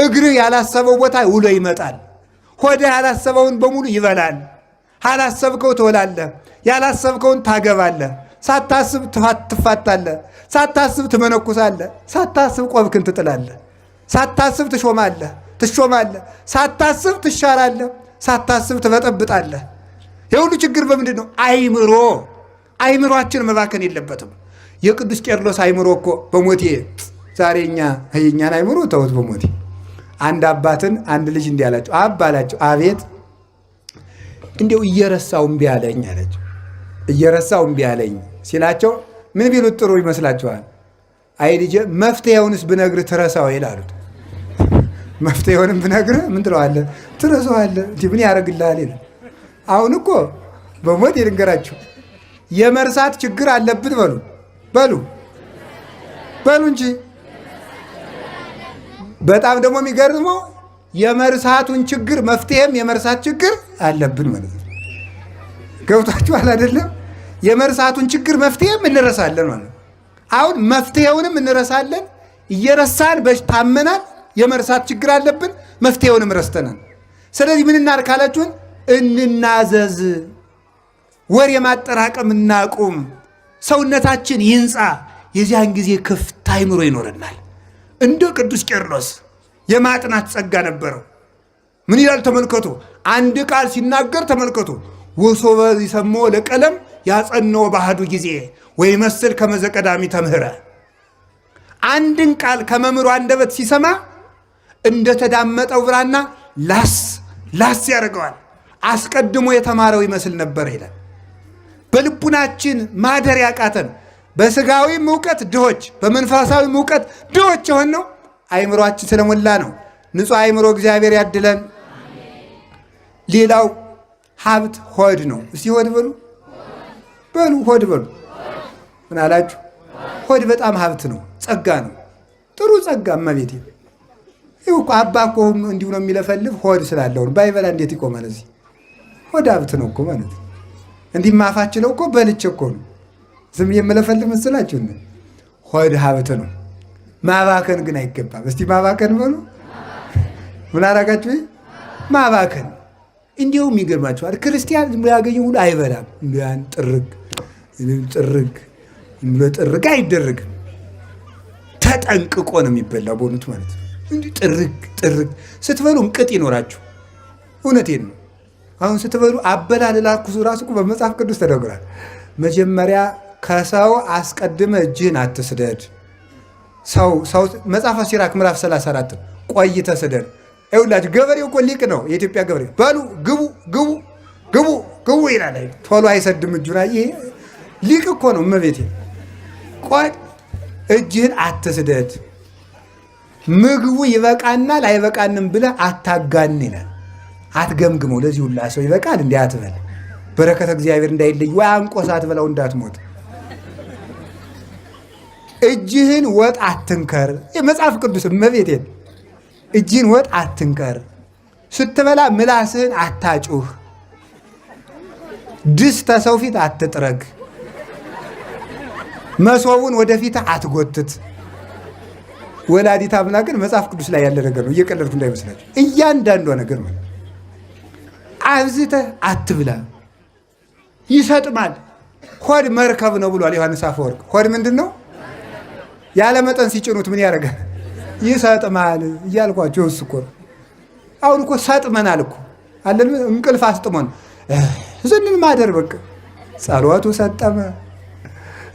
እግርህ ያላሰበው ቦታ ውሎ ይመጣል፣ ሆድህ ያላሰበውን በሙሉ ይበላል። ያላሰብከው ትወላለህ፣ ያላሰብከውን ታገባለህ፣ ሳታስብ ትፋታለህ፣ ሳታስብ ትመነኩሳለህ፣ ሳታስብ ቆብክን ትጥላለህ፣ ሳታስብ ትሾማለህ፣ ሳታስብ ትሻራለህ፣ ሳታስብ ትበጠብጣለህ። የሁሉ ችግር በምንድን ነው? አይምሯችን መባከን የለበትም። የቅዱስ ቄርሎስ አይምሮ እኮ በሞቴ ዛሬ የእኛን አይምሮ ተውት። በሞቴ አንድ አባትን አንድ ልጅ እንዲህ አላቸው። አላቸው አቤት እንዲው እየረሳው እምቢ አለኝ አላቸው። እየረሳው እምቢ አለኝ ሲላቸው ምን ቢሉት ጥሩ ይመስላችኋል? አይ ልጄ መፍትሄውንስ ብነግርህ ትረሳው ይላሉት። መፍትሄውንም ብነግርህ ምን ትለዋለህ? ትረሳዋለህ። ምን ያደርግልሃል ይላል። አሁን እኮ በሞት ልንገራችሁ የመርሳት ችግር አለብን በሉ እንጂ በጣም ደግሞ የሚገርመው የመርሳቱን ችግር መፍትሄም የመርሳት ችግር አለብን ማለት ነው። ገብታችኋል አይደለም? የመርሳቱን ችግር መፍትሄም እንረሳለን ማለት ነው። አሁን መፍትሄውንም እንረሳለን። እየረሳን ታመናል። የመርሳት ችግር አለብን፣ መፍትሄውንም ረስተናል። ስለዚህ ምን እናድርግ ካላችሁን እንናዘዝ፣ ወሬ ማጠራቀም እናቁም፣ ሰውነታችን ይንጻ። የዚያን ጊዜ ክፍት አይምሮ ይኖረናል። እንደ ቅዱስ ቄርሎስ የማጥናት ጸጋ ነበረው። ምን ይላል ተመልከቱ። አንድ ቃል ሲናገር ተመልከቱ። ወሶበ ይሰሞ ለቀለም ያጸነው ባህዱ ጊዜ ወይ መስል ከመዘቀዳሚ ተምህረ። አንድን ቃል ከመምህሩ አንደበት ሲሰማ እንደተዳመጠው ብራና ላስ ያደርገዋል። አስቀድሞ የተማረው ይመስል ነበር ይላል። በልቡናችን ማደር ያቃተን በስጋዊ እውቀት ድሆች፣ በመንፈሳዊ እውቀት ድሆች የሆነው አይምሮአችን ስለሞላ ነው። ንጹሕ አይምሮ እግዚአብሔር ያድለን። ሌላው ሀብት ሆድ ነው። እስቲ ሆድ በሉ ሆድ በሉ። ምን አላችሁ? ሆድ በጣም ሀብት ነው፣ ጸጋ ነው፣ ጥሩ ጸጋ። እመቤቴ ይኸው እኮ አባ እኮ እንዲሁ ነው የሚለፈልፍ ሆድ ስላለውን ባይበላ እንዴት ይቆማል? እዚህ ሆድ ሀብት ነው እኮ ማለት ነው። እንዲህ ማፋችለው እኮ በልቼ እኮ ነው ዝም የምለፈልግ መስላችሁ። ሆድ ሀብት ነው። ማባከን ግን አይገባም። እስቲ ማባከን በሉ። ምን አደረጋችሁ? ማባከን። እንዲሁም ይገርማችኋል፣ ክርስቲያን ያገኘው ሁሉ አይበላም። ያን ጥርግ ጥርግ አይደረግም። ተጠንቅቆ ነው የሚበላው በእውነቱ ማለት ነው። እንዲህ ጥርግ ስትበሉም ቅጥ ይኖራችሁ። እውነቴን ነው። አሁን ስትበሉ አበላል ላኩሱ ራሱ እኮ በመጽሐፍ ቅዱስ ተደግሯል። መጀመሪያ ከሰው አስቀድመ እጅህን አትስደድ። ሰው መጽሐፈ ሲራክ ምዕራፍ 34 ቆይተ ስደድ። ይኸውላችሁ ገበሬው እኮ ሊቅ ነው። የኢትዮጵያ ገበሬ በሉ ግቡ ይላል። ቶሎ አይሰድም እጁን። ይሄ ሊቅ እኮ ነው። እመቤቴ ቆይ እጅህን አትስደድ፣ ምግቡ ይበቃናል አይበቃንም ብለህ አታጋን ይላል። አትገምግመው። ለዚህ ሁላ ሰው ይበቃል እንዲህ አትበል። በረከተ እግዚአብሔር እንዳይለይ ወይ አንቆስ አትበላው እንዳትሞት። እጅህን ወጥ አትንከር። የመጽሐፍ ቅዱስ እመቤቴን እጅህን ወጥ አትንከር። ስትበላ ምላስህን አታጩህ። ድስት ሰው ፊት አትጥረግ። መሶቡን ወደፊት አትጎትት። ወላዲተ አምላክን መጽሐፍ ቅዱስ ላይ ያለ ነገር ነው። እየቀለድኩ እንዳይመስላችሁ። እያንዳንዷ ነገር ማለት አብዝተህ አትብላ፣ ይሰጥማል። ሆድ መርከብ ነው ብሏል ዮሐንስ አፈወርቅ። ሆድ ምንድን ነው? ያለ መጠን ሲጭኑት ምን ያደርጋል? ይሰጥማል እያልኳቸው እሱ እኮ ነው። አሁን እኮ ሰጥመናል እኮ አለን። እንቅልፍ አስጥሞን ዝንን ማደር በቃ። ጸሎቱ ሰጠመ፣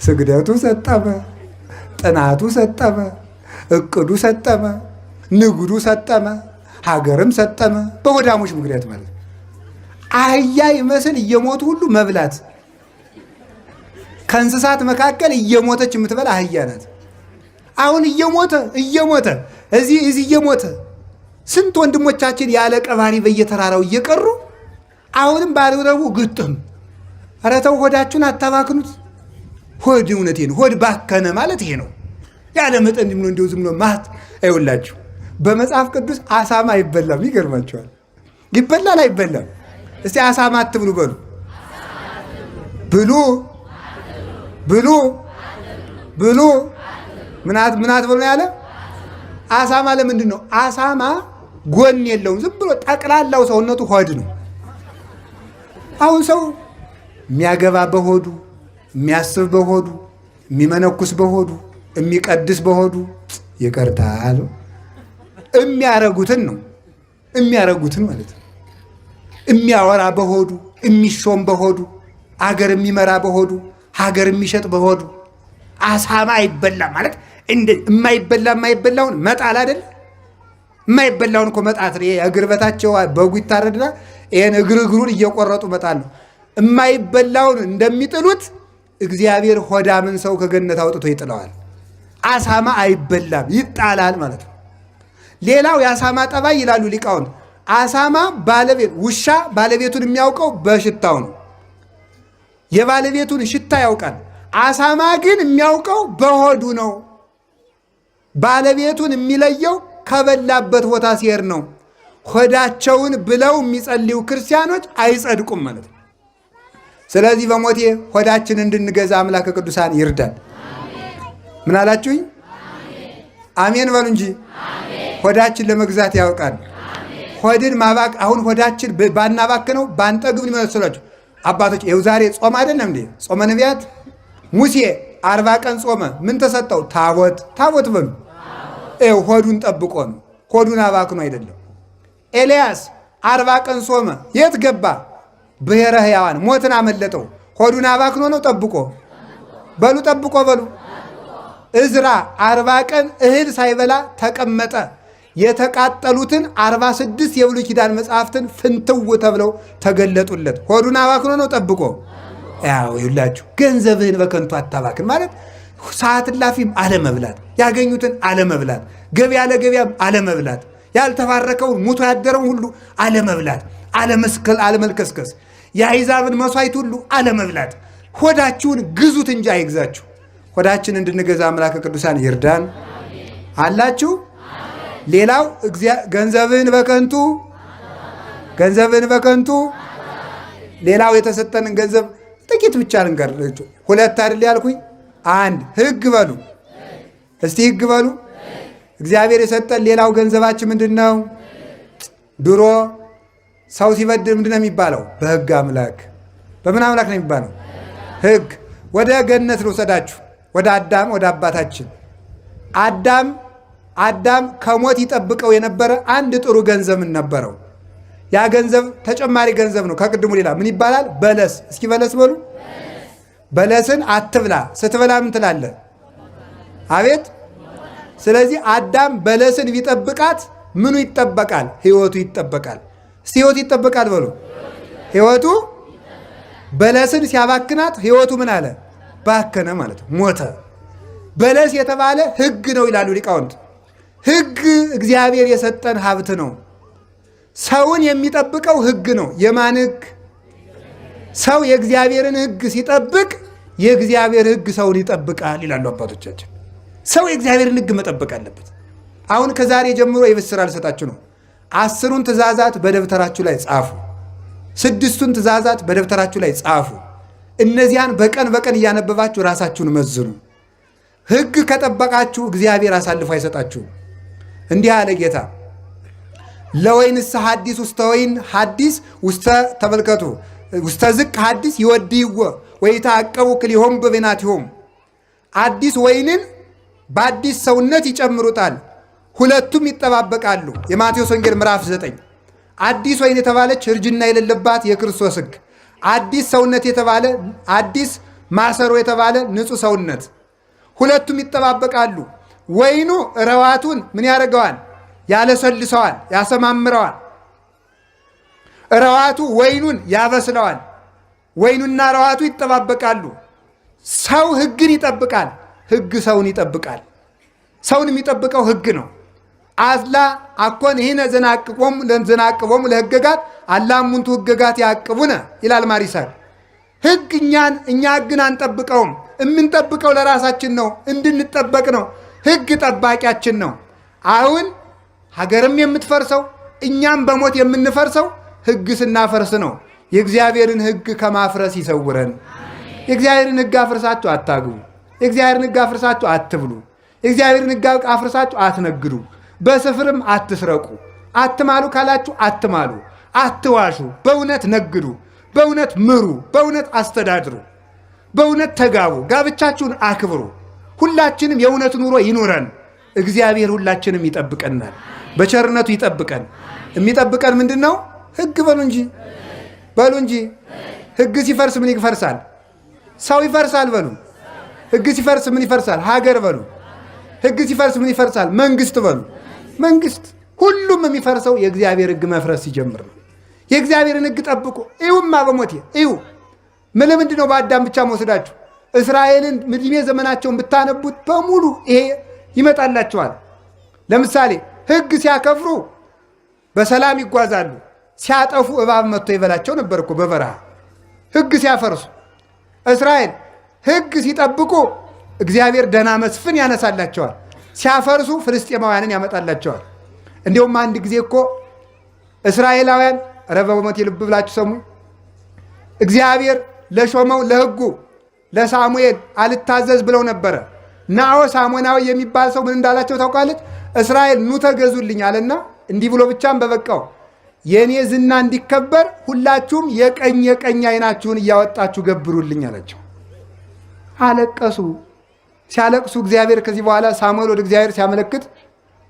ስግደቱ ሰጠመ፣ ጥናቱ ሰጠመ፣ እቅዱ ሰጠመ፣ ንግዱ ሰጠመ፣ ሀገርም ሰጠመ። በሆዳሞች ምክንያት ማለት ነው። አህያ ይመስል እየሞቱ ሁሉ መብላት። ከእንስሳት መካከል እየሞተች የምትበላ አህያ ናት። አሁን እየሞተ እዚህ እየሞተ ስንት ወንድሞቻችን ያለ ቀባሪ በየተራራው እየቀሩ አሁንም ባልረቡ ግጥም። ኧረ ተው ሆዳችሁን አታባክኑት። ሆድ እውነቴን ሆድ ባከነ ማለት ይሄ ነው። ያለ መጠን ዝም ብሎ እንደው ዝም ብሎ ማት አይውላችሁ። በመጽሐፍ ቅዱስ አሳማ አይበላም። ይገርማችኋል። ይበላል አይበላም? እስቲ አሳማ አትብሉ በሉ። ብሉ ምን አትበሉ ያለ? አሳማ ለምንድን ነው? አሳማ ጎን የለውም። ዝም ብሎ ጠቅላላው ሰውነቱ ሆድ ነው። አሁን ሰው የሚያገባ በሆዱ፣ የሚያስብ በሆዱ፣ የሚመነኩስ በሆዱ፣ የሚቀድስ በሆዱ ይቀርታል። የሚያረጉትን ማለት ነው። የሚያወራ በሆዱ፣ የሚሾም በሆዱ፣ አገር የሚመራ በሆዱ፣ ሀገር የሚሸጥ በሆዱ። አሳማ አይበላም ማለት የማይበላውን መጣል አይደል? የማይበላውን እኮ መጣት ነው። እግር በታቸው በጉ ይታረድና ይሄን እግሩን እየቆረጡ መጣል ነው። የማይበላውን እንደሚጥሉት እግዚአብሔር ሆዳምን ሰው ከገነት አውጥቶ ይጥለዋል። አሳማ አይበላም፣ ይጣላል ማለት ነው። ሌላው የአሳማ ጠባይ ይላሉ ሊቃውንት፣ አሳማ ውሻ ባለቤቱን የሚያውቀው በሽታው ነው። የባለቤቱን ሽታ ያውቃል። አሳማ ግን የሚያውቀው በሆዱ ነው። ባለቤቱን የሚለየው ከበላበት ቦታ ሲሄድ ነው። ሆዳቸውን ብለው የሚጸልዩ ክርስቲያኖች አይጸድቁም ማለት ነው። ስለዚህ በሞቴ ሆዳችን እንድንገዛ አምላከ ቅዱሳን ይርዳል። ምን አላችሁኝ? አሜን በሉ እንጂ። ሆዳችን ለመግዛት ያውቃል። ሆድን አሁን ሆዳችን ባናባክነው ባንጠግብ ይመስላችሁ አባቶች። ይኸው ዛሬ ጾም አይደለም እንዴ? ጾመ ነቢያት ሙሴ 40 ቀን ጾመ። ምን ተሰጠው? ታቦት በሉ። ይኸው ሆዱን ጠብቆ ነው። ሆዱን አባክኖ አይደለም። ኤልያስ 40 ቀን ጾመ። የት ገባ? ብሔረ ሕያዋን ሞትን አመለጠው። ሆዱን አባክኖ ነው? ጠብቆ በሉ። እዝራ 40 ቀን እህል ሳይበላ ተቀመጠ። የተቃጠሉትን 46 የብሉይ ኪዳን መጽሐፍትን ፍንትው ተብለው ተገለጡለት። ሆዱን አባክኖ ነው? ጠብቆ። ያው ይላችሁ ገንዘብህን በከንቱ አታባክን ማለት ሰዓት እላፊም አለመብላት፣ ያገኙትን አለመብላት፣ ገበያ ለገበያም አለመብላት፣ ያልተባረከውን ሙቶ ያደረውን ሁሉ አለመብላት፣ አለመልከስከስ፣ የአሕዛብን መሥዋዕት ሁሉ አለመብላት። ሆዳችሁን ግዙት እንጂ አይግዛችሁ። ሆዳችን እንድንገዛ አምላከ ቅዱሳን ይርዳን። አላችሁ። ሌላው ገንዘብህን በከንቱ ሌላው የተሰጠንን ገንዘብ ጥቂት ብቻ ልንገራችሁ። ሁለት አይደል ያልኩኝ? አንድ ሕግ በሉ እስቲ፣ ሕግ በሉ። እግዚአብሔር የሰጠን ሌላው ገንዘባችን ምንድን ነው? ድሮ ሰው ሲበድል ምንድን ነው የሚባለው? በሕግ አምላክ። በምን አምላክ ነው የሚባለው? ሕግ። ወደ ገነት ልውሰዳችሁ፣ ወደ አዳም፣ ወደ አባታችን አዳም ከሞት ይጠብቀው የነበረ አንድ ጥሩ ገንዘብ ነበረው። ያ ገንዘብ ተጨማሪ ገንዘብ ነው ከቅድሙ ሌላ። ምን ይባላል? በለስ። እስኪ በለስ በሉ። በለስን አትብላ፣ ስትበላ ምን ትላለህ? አቤት። ስለዚህ አዳም በለስን ቢጠብቃት ምኑ ይጠበቃል? ሕይወቱ ይጠበቃል። እስቲ ሕይወቱ ይጠበቃል በሉ። ሕይወቱ በለስን ሲያባክናት ሕይወቱ ምን አለ? ባከነ ማለት ነው፣ ሞተ። በለስ የተባለ ሕግ ነው ይላሉ ሊቃውንት። ሕግ እግዚአብሔር የሰጠን ሀብት ነው። ሰውን የሚጠብቀው ሕግ ነው። የማን ሕግ? ሰው የእግዚአብሔርን ሕግ ሲጠብቅ የእግዚአብሔር ሕግ ሰውን ይጠብቃል ይላሉ አባቶቻችን። ሰው የእግዚአብሔርን ሕግ መጠበቅ አለበት። አሁን ከዛሬ ጀምሮ የብስራ ልሰጣችሁ ነው። 10ቱን ትእዛዛት በደብተራችሁ ላይ ጻፉ። 6ቱን ትእዛዛት በደብተራችሁ ላይ ጻፉ። እነዚያን በቀን በቀን እያነበባችሁ ራሳችሁን መዝኑ። ሕግ ከጠበቃችሁ እግዚአብሔር አሳልፎ አይሰጣችሁም። እንዲህ አለ ጌታ፣ ለወይንስ ሐዲስ ውስተ ወይን ሐዲስ ውስተ ተመልከቱ ውስተ ዝቅ ሐዲስ ይወድይዎ ወይተዐቀቡ ክልኤሆሙ በቤናቲሆሙ። አዲስ ወይንን በአዲስ ሰውነት ይጨምሩታል፣ ሁለቱም ይጠባበቃሉ። የማቴዎስ ወንጌል ምዕራፍ 9። አዲስ ወይን የተባለች እርጅና የሌለባት የክርስቶስ ሕግ፣ አዲስ ሰውነት የተባለ አዲስ ማሰሮ የተባለ ንጹሕ ሰውነት፣ ሁለቱም ይጠባበቃሉ። ወይኑ ረዋቱን ምን ያደርገዋል? ያለሰልሰዋል፣ ያሰማምረዋል። ረዋቱ ወይኑን ያበስለዋል። ወይኑና ረዋቱ ይጠባበቃሉ። ሰው ሕግን ይጠብቃል፣ ሕግ ሰውን ይጠብቃል። ሰውን የሚጠብቀው ሕግ ነው። አዝላ አኮን ይህነ ዘናቅቦሙ ለሕገጋት አላ እሙንቱ ሕገጋት ያዕቅቡነ ይላል ማሪሳል። ሕግ እኛ ሕግን አንጠብቀውም። የምንጠብቀው ለራሳችን ነው፣ እንድንጠበቅ ነው። ሕግ ጠባቂያችን ነው። አሁን ሀገርም የምትፈርሰው እኛም በሞት የምንፈርሰው ሕግ ስናፈርስ ነው። የእግዚአብሔርን ሕግ ከማፍረስ ይሰውረን። የእግዚአብሔርን ሕግ አፍርሳችሁ አታግቡ። የእግዚአብሔርን ሕግ አፍርሳችሁ አትብሉ። የእግዚአብሔርን ሕግ አፍርሳችሁ አትነግዱ። በስፍርም አትስረቁ። አትማሉ ካላችሁ አትማሉ። አትዋሹ። በእውነት ነግዱ። በእውነት ምሩ። በእውነት አስተዳድሩ። በእውነት ተጋቡ። ጋብቻችሁን አክብሩ። ሁላችንም የእውነት ኑሮ ይኑረን። እግዚአብሔር ሁላችንም ይጠብቀናል። በቸርነቱ ይጠብቀን። የሚጠብቀን ምንድን ነው? ሕግ በሉ እንጂ በሉ እንጂ። ሕግ ሲፈርስ ምን ይፈርሳል? ሰው ይፈርሳል በሉ። ሕግ ሲፈርስ ምን ይፈርሳል? ሀገር በሉ። ሕግ ሲፈርስ ምን ይፈርሳል? መንግስት በሉ። መንግስት። ሁሉም የሚፈርሰው የእግዚአብሔር ሕግ መፍረስ ሲጀምር ነው። የእግዚአብሔርን ሕግ ጠብቁ። እዩማ በሞቴ እዩ። ምንድን ነው በአዳም ብቻ መወስዳችሁ? እስራኤልን ዕድሜ ዘመናቸውን ብታነቡት በሙሉ ይሄ ይመጣላቸዋል። ለምሳሌ ሕግ ሲያከፍሩ በሰላም ይጓዛሉ። ሲያጠፉ እባብ መጥቶ ይበላቸው ነበር እኮ በበረሃ። ሕግ ሲያፈርሱ እስራኤል ሕግ ሲጠብቁ እግዚአብሔር ደህና መስፍን ያነሳላቸዋል። ሲያፈርሱ ፍልስጤማውያንን ያመጣላቸዋል። እንዲሁም አንድ ጊዜ እኮ እስራኤላውያን ረበሞት ልብ ብላችሁ ሰሙ። እግዚአብሔር ለሾመው ለሕጉ ለሳሙኤል አልታዘዝ ብለው ነበረ። ናዖ ሳሞናዊ የሚባል ሰው ምን እንዳላቸው ታውቃለች? እስራኤል ኑ ተገዙልኝ አለና እንዲህ ብሎ ብቻም በበቃው የእኔ ዝና እንዲከበር ሁላችሁም የቀኝ ዓይናችሁን እያወጣችሁ ገብሩልኝ አላቸው። አለቀሱ። ሲያለቅሱ እግዚአብሔር ከዚህ በኋላ ሳሙኤል ወደ እግዚአብሔር ሲያመለክት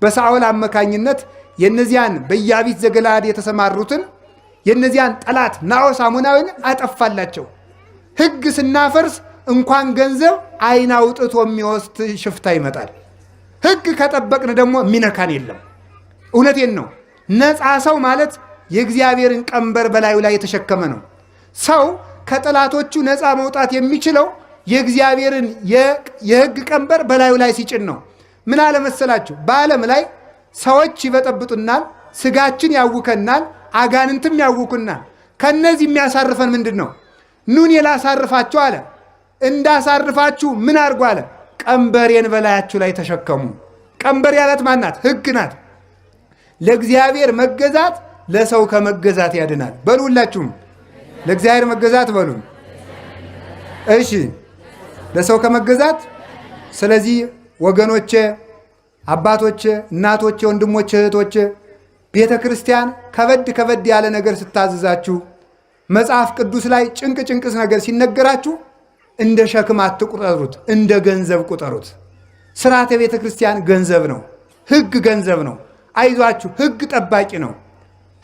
በሳኦል አመካኝነት የነዚያን በኢያቢስ ዘገለዓድ የተሰማሩትን የነዚያን ጠላት ናዖ ሳሞናዊን አጠፋላቸው። ሕግ ስናፈርስ እንኳን ገንዘብ ዓይን አውጥቶ የሚወስድ ሽፍታ ይመጣል። ሕግ ከጠበቅን ደግሞ የሚነካን የለም። እውነቴን ነው። ነፃ ሰው ማለት የእግዚአብሔርን ቀንበር በላዩ ላይ የተሸከመ ነው። ሰው ከጠላቶቹ ነፃ መውጣት የሚችለው የእግዚአብሔርን የሕግ ቀንበር በላዩ ላይ ሲጭን ነው። ምን አለመሰላችሁ? በዓለም ላይ ሰዎች ይበጠብጡናል፣ ስጋችን ያውከናል፣ አጋንንትም ያውኩናል። ከነዚህ የሚያሳርፈን ምንድን ነው? ኑን ላሳርፋችሁ አለ። እንዳሳርፋችሁ ምን አድርጉ አለ? ቀንበሬን በላያችሁ ላይ ተሸከሙ። ቀንበር ያላት ማናት? ሕግ ናት። ለእግዚአብሔር መገዛት ለሰው ከመገዛት ያድናል። በሉ ሁላችሁም ለእግዚአብሔር መገዛት በሉ። እሺ ለሰው ከመገዛት። ስለዚህ ወገኖቼ፣ አባቶቼ፣ እናቶቼ፣ ወንድሞቼ፣ እህቶቼ ቤተ ክርስቲያን ከበድ ያለ ነገር ስታዝዛችሁ፣ መጽሐፍ ቅዱስ ላይ ጭንቅ ነገር ሲነገራችሁ እንደ ሸክም አትቁጠሩት፣ እንደ ገንዘብ ቁጠሩት። ስርዓተ ቤተ ክርስቲያን ገንዘብ ነው። ሕግ ገንዘብ ነው። አይዟችሁ፣ ሕግ ጠባቂ ነው።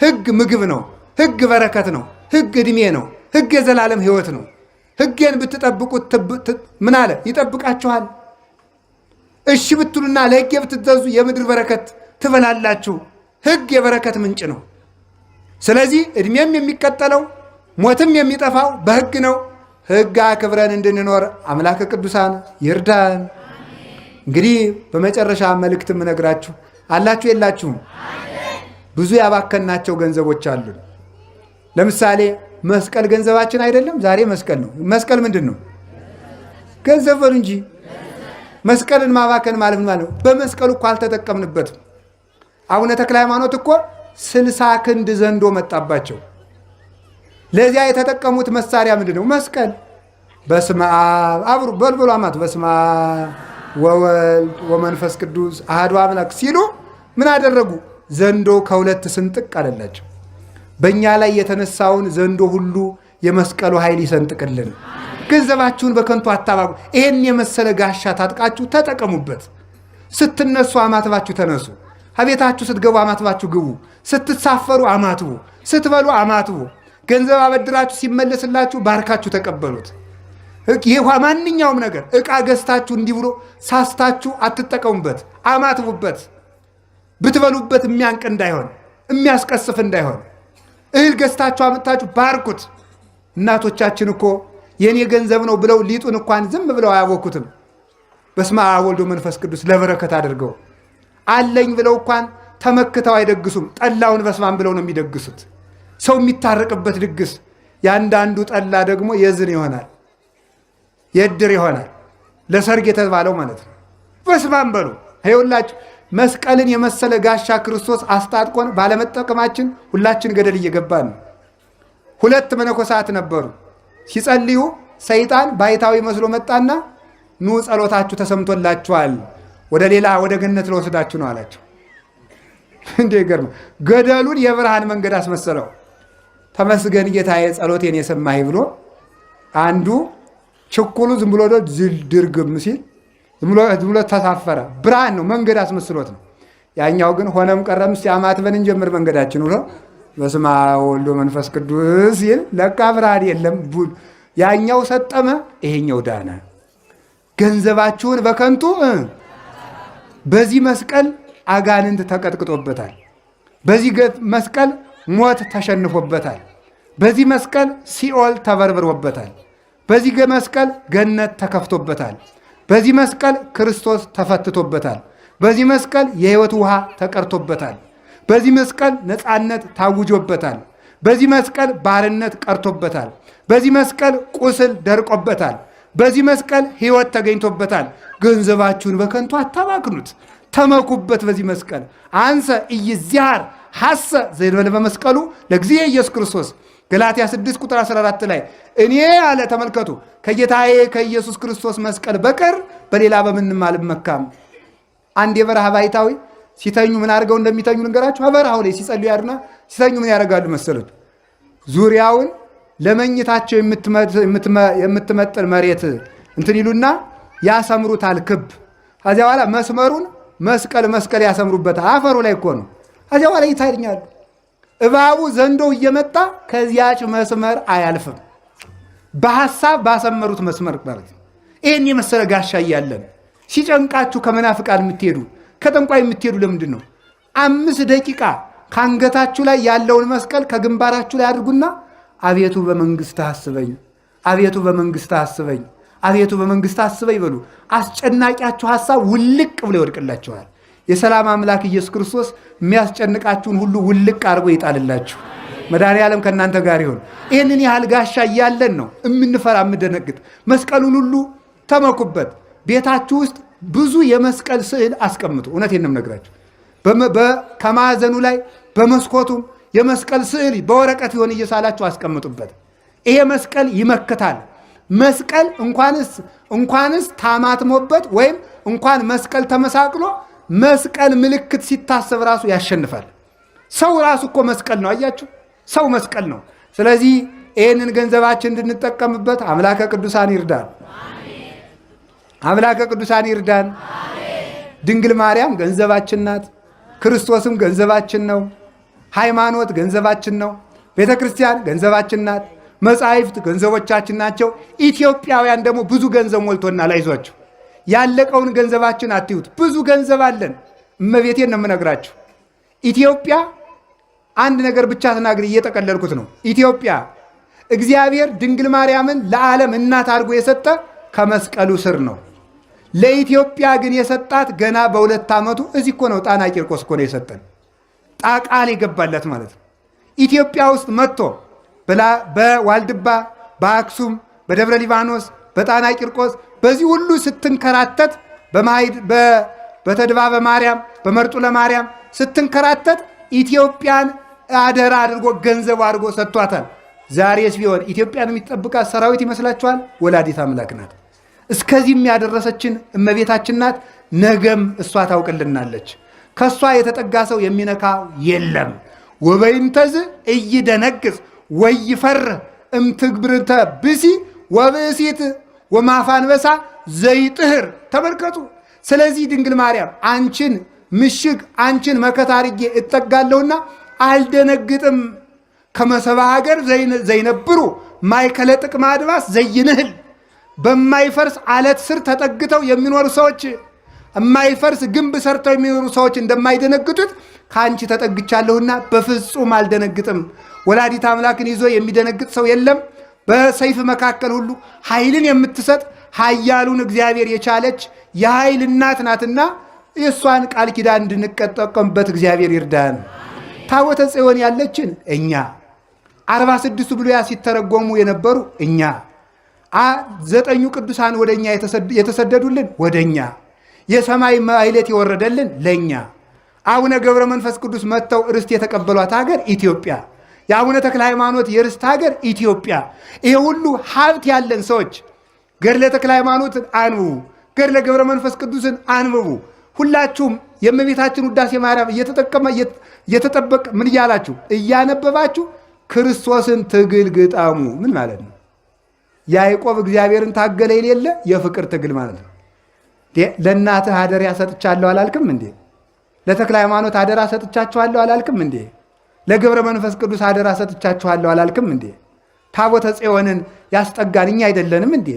ሕግ ምግብ ነው። ሕግ በረከት ነው። ሕግ ዕድሜ ነው። ሕግ የዘላለም ሕይወት ነው። ሕጌን ብትጠብቁት ምን አለ? ይጠብቃችኋል። እሺ ብትሉና ለሕጌ ብትገዙ የምድር በረከት ትበላላችሁ። ሕግ የበረከት ምንጭ ነው። ስለዚህ ዕድሜም የሚቀጠለው ሞትም የሚጠፋው በሕግ ነው። ሕግ አክብረን እንድንኖር አምላከ ቅዱሳን ይርዳን። እንግዲህ በመጨረሻ መልእክት የምነግራችሁ አላችሁ የላችሁም? ብዙ ያባከናቸው ገንዘቦች አሉ። ለምሳሌ መስቀል ገንዘባችን አይደለም? ዛሬ መስቀል ነው። መስቀል ምንድን ነው? ገንዘብ በሉ እንጂ። መስቀልን ማባከን ማለት ነው። በመስቀሉ እኮ አልተጠቀምንበትም። አቡነ ተክለ ሃይማኖት እኮ 60 ክንድ ዘንዶ መጣባቸው። ለዚያ የተጠቀሙት መሳሪያ ምንድን ነው? መስቀል። በስመ አብ አብሩ በልበሉ አማት በስመ አብ ወወልድ ወመንፈስ ቅዱስ አሐዱ አምላክ ሲሉ ምን አደረጉ? ዘንዶ ከሁለት ስንጥቅ አለላቸው። በእኛ ላይ የተነሳውን ዘንዶ ሁሉ የመስቀሉ ኃይል ይሰንጥቅልን። ገንዘባችሁን በከንቱ አታባቁ። ይሄን የመሰለ ጋሻ ታጥቃችሁ ተጠቀሙበት። ስትነሱ አማትባችሁ ተነሱ። ከቤታችሁ ስትገቡ አማትባችሁ ግቡ። ስትሳፈሩ አማትቡ። ስትበሉ አማትቡ። ገንዘብ አበድራችሁ ሲመለስላችሁ ባርካችሁ ተቀበሉት። ይህ ማንኛውም ነገር ዕቃ ገዝታችሁ እንዲህ ብሎ ሳስታችሁ አትጠቀሙበት። አማትቡበት። ብትበሉበት የሚያንቅ እንዳይሆን፣ የሚያስቀስፍ እንዳይሆን። እህል ገዝታችሁ አምጥታችሁ ባርኩት። እናቶቻችን እኮ የኔ ገንዘብ ነው ብለው ሊጡን እንኳን ዝም ብለው አያቦኩትም። በስመ አብ ወልድ መንፈስ ቅዱስ ለበረከት አድርገው አለኝ ብለው እንኳን ተመክተው አይደግሱም። ጠላውን በስማም ብለው ነው የሚደግሱት። ሰው የሚታረቅበት ድግስ። ያንዳንዱ ጠላ ደግሞ የዝን ይሆናል፣ የእድር ይሆናል፣ ለሰርግ የተባለው ማለት ነው። በስማም በሉ። ይኸውላችሁ መስቀልን የመሰለ ጋሻ ክርስቶስ አስታጥቆን ባለመጠቀማችን ሁላችን ገደል እየገባን ነው። 2 መነኮሳት ነበሩ። ሲጸልዩ ሰይጣን ባይታዊ መስሎ መጣና ኑ ጸሎታችሁ ተሰምቶላችኋል፣ ወደ ገነት ለወስዳችሁ ነው አላቸው። እንዴ ገርማ! ገደሉን የብርሃን መንገድ አስመሰለው። ተመስገን ጌታዬ ጸሎቴን የሰማህ ብሎ አንዱ ችኩሉ ዝም ብሎ ድርግም ሲል ዝም ብሎ ተሳፈረ። ብርሃን ነው፣ መንገድ አስመስሎት ነው። ያኛው ግን ሆነም ቀረም ሲያማትበን እንጀምር መንገዳችን ብሎ በስመ አብ ወወልድ ወመንፈስ ቅዱስ ሲል ለካ ብርሃን የለም። ያኛው ሰጠመ፣ ይሄኛው ዳነ። ገንዘባችሁን በከንቱ በዚህ መስቀል አጋንንት ተቀጥቅጦበታል። በዚህ መስቀል ሞት ተሸንፎበታል። በዚህ መስቀል ሲኦል ተበርብሮበታል። በዚህ መስቀል ገነት ተከፍቶበታል። በዚህ መስቀል ክርስቶስ ተፈትቶበታል። በዚህ መስቀል የሕይወት ውሃ ተቀርቶበታል። በዚህ መስቀል ነፃነት ታውጆበታል። በዚህ መስቀል ባርነት ቀርቶበታል። በዚህ መስቀል ቁስል ደርቆበታል። በዚህ መስቀል ሕይወት ተገኝቶበታል። ገንዘባችሁን በከንቱ አታባክኑት፣ ተመኩበት። በዚህ መስቀል አንሰ ኢይዝያር ሐሰ ዘእንበለ በመስቀሉ ለእግዚእ ኢየሱስ ክርስቶስ ገላትያ 6 ቁጥር 14 ላይ እኔ አለ ተመልከቱ፣ ከጌታዬ ከኢየሱስ ክርስቶስ መስቀል በቀር በሌላ በምንም አልመካም። አንድ የበረሃ ባይታዊ ሲተኙ ምን አድርገው እንደሚተኙ ልንገራችሁ። በበረሃው ላይ ሲጸልዩ ያድሩና ሲተኙ ምን ያደርጋሉ መሰሉት? ዙሪያውን ለመኝታቸው የምትመጥን መሬት እንትን ይሉና ያሰምሩታል ክብ። ከዚያ በኋላ መስመሩን መስቀል ያሰምሩበታል። አፈሩ ላይ እኮ ነው። ከዚያ በኋላ ይታኛሉ። እባቡ ዘንዶው እየመጣ ከዚያች መስመር አያልፍም። በሐሳብ ባሰመሩት መስመር ማለት ነው። ይህን የመሰለ ጋሻ እያለን ሲጨንቃችሁ ከመናፍቃን የምትሄዱ ከጠንቋይ የምትሄዱ ለምንድን ነው? 5 ደቂቃ ከአንገታችሁ ላይ ያለውን መስቀል ከግንባራችሁ ላይ አድርጉና አቤቱ በመንግሥትህ አስበኝ፣ አቤቱ በመንግሥትህ አስበኝ፣ አቤቱ በመንግሥትህ አስበኝ በሉ። አስጨናቂያችሁ ሐሳብ ውልቅ ብሎ ይወድቅላችኋል። የሰላም አምላክ ኢየሱስ ክርስቶስ የሚያስጨንቃችሁን ሁሉ ውልቅ አድርጎ ይጣልላችሁ። መድኃኔዓለም ከእናንተ ጋር ይሁን። ይህንን ያህል ጋሻ እያለን ነው የምንፈራ የምደነግጥ። መስቀሉን ሁሉ ተመኩበት። ቤታችሁ ውስጥ ብዙ የመስቀል ስዕል አስቀምጡ። እውነቴን ነው የምነግራችሁ። ከማዕዘኑ ላይ በመስኮቱም የመስቀል ስዕል በወረቀት ይሆን እየሳላችሁ አስቀምጡበት። ይሄ መስቀል ይመክታል። መስቀል እንኳንስ ታማትሞበት ወይም እንኳን መስቀል ተመሳቅሎ መስቀል ምልክት ሲታሰብ ራሱ ያሸንፋል። ሰው ራሱ እኮ መስቀል ነው። አያችሁ፣ ሰው መስቀል ነው። ስለዚህ ይህንን ገንዘባችን እንድንጠቀምበት አምላከ ቅዱሳን ይርዳን። አምላከ ቅዱሳን ይርዳን። ድንግል ማርያም ገንዘባችን ናት። ክርስቶስም ገንዘባችን ነው። ሃይማኖት ገንዘባችን ነው። ቤተ ክርስቲያን ገንዘባችን ናት። መጻሕፍት ገንዘቦቻችን ናቸው። ኢትዮጵያውያን ደግሞ ብዙ ገንዘብ ሞልቶናል። አይዟችሁ፣ ያለቀውን ገንዘባችን አትዩት። ብዙ ገንዘብ አለን። እመቤቴን ነው የምነግራችሁ። ኢትዮጵያ አንድ ነገር ብቻ ተናግሬ እየጠቀለልኩት ነው። ኢትዮጵያ እግዚአብሔር ድንግል ማርያምን ለዓለም እናት አድርጎ የሰጠ ከመስቀሉ ስር ነው። ለኢትዮጵያ ግን የሰጣት ገና በ2 ዓመቱ እዚህ እኮ ነው። ጣና ቂርቆስ እኮ ነው የሰጠን። ቃል የገባለት ማለት ነው። ኢትዮጵያ ውስጥ መጥቶ በዋልድባ፣ በአክሱም፣ በደብረ ሊባኖስ፣ በጣና ቂርቆስ በዚህ ሁሉ ስትንከራተት በተድባበ ማርያም፣ በመርጡ ለማርያም ስትንከራተት ኢትዮጵያን አደራ አድርጎ ገንዘብ አድርጎ ሰጥቷታል። ዛሬስ ቢሆን ኢትዮጵያን የሚጠብቃት ሰራዊት ይመስላችኋል? ወላዲት አምላክ ናት። እስከዚህም ያደረሰችን እመቤታችን ናት። ነገም እሷ ታውቅልናለች። ከእሷ የተጠጋ ሰው የሚነካው የለም። ወበይንተዝ እይደነግጽ ወይፈርህ እምትግብርተ ብሲ ወብእሲት ወማፋንበሳ ዘይጥህር። ተመልከቱ። ስለዚህ ድንግል ማርያም አንቺን ምሽግ አንቺን መከታ አድርጌ እጠጋለሁና አልደነግጥም። ከመሰባ ሀገር ዘይነብሩ ማይከለ ጥቅመ አድባስ ዘይንህል። በማይፈርስ አለት ስር ተጠግተው የሚኖሩ ሰዎች፣ የማይፈርስ ግንብ ሰርተው የሚኖሩ ሰዎች እንደማይደነግጡት ከአንቺ ተጠግቻለሁና በፍጹም አልደነግጥም። ወላዲት አምላክን ይዞ የሚደነግጥ ሰው የለም። በሰይፍ መካከል ሁሉ ኃይልን የምትሰጥ ኃያሉን እግዚአብሔር የቻለች የኃይል እናት ናትና የእሷን ቃል ኪዳን እንድንጠቀምበት እግዚአብሔር ይርዳን። ታቦተ ጽዮን ያለችን እኛ፣ 46 ብሉያት ሲተረጎሙ የነበሩ እኛ፣ 9 ቅዱሳን ወደ እኛ የተሰደዱልን ወደ እኛ፣ የሰማይ ማይሌት የወረደልን ለእኛ፣ አቡነ ገብረ መንፈስ ቅዱስ መጥተው ርስት የተቀበሏት ሀገር ኢትዮጵያ፣ የአቡነ ተክለ ሃይማኖት የርስት ሀገር ኢትዮጵያ። ይሄ ሁሉ ሀብት ያለን ሰዎች ገድለ ተክለ ሃይማኖትን አንብቡ፣ ገድለ ገብረ መንፈስ ቅዱስን አንብቡ። ሁላችሁም የእመቤታችን ውዳሴ ማርያም እየተጠበቀ ምን እያላችሁ እያነበባችሁ ክርስቶስን ትግል ግጠሙ። ምን ማለት ነው? ያዕቆብ እግዚአብሔርን ታገለ የሌለ የፍቅር ትግል ማለት ነው። ለእናትህ አደራ ሰጥቻለሁ አላልክም እንዴ? ለተክለ ሃይማኖት አደራ ሰጥቻችኋለሁ አላልክም እንዴ? ለገብረ መንፈስ ቅዱስ አደራ ሰጥቻችኋለሁ አላልክም እንዴ? ታቦተ ጽዮንን ያስጠጋን እኛ አይደለንም እንዴ?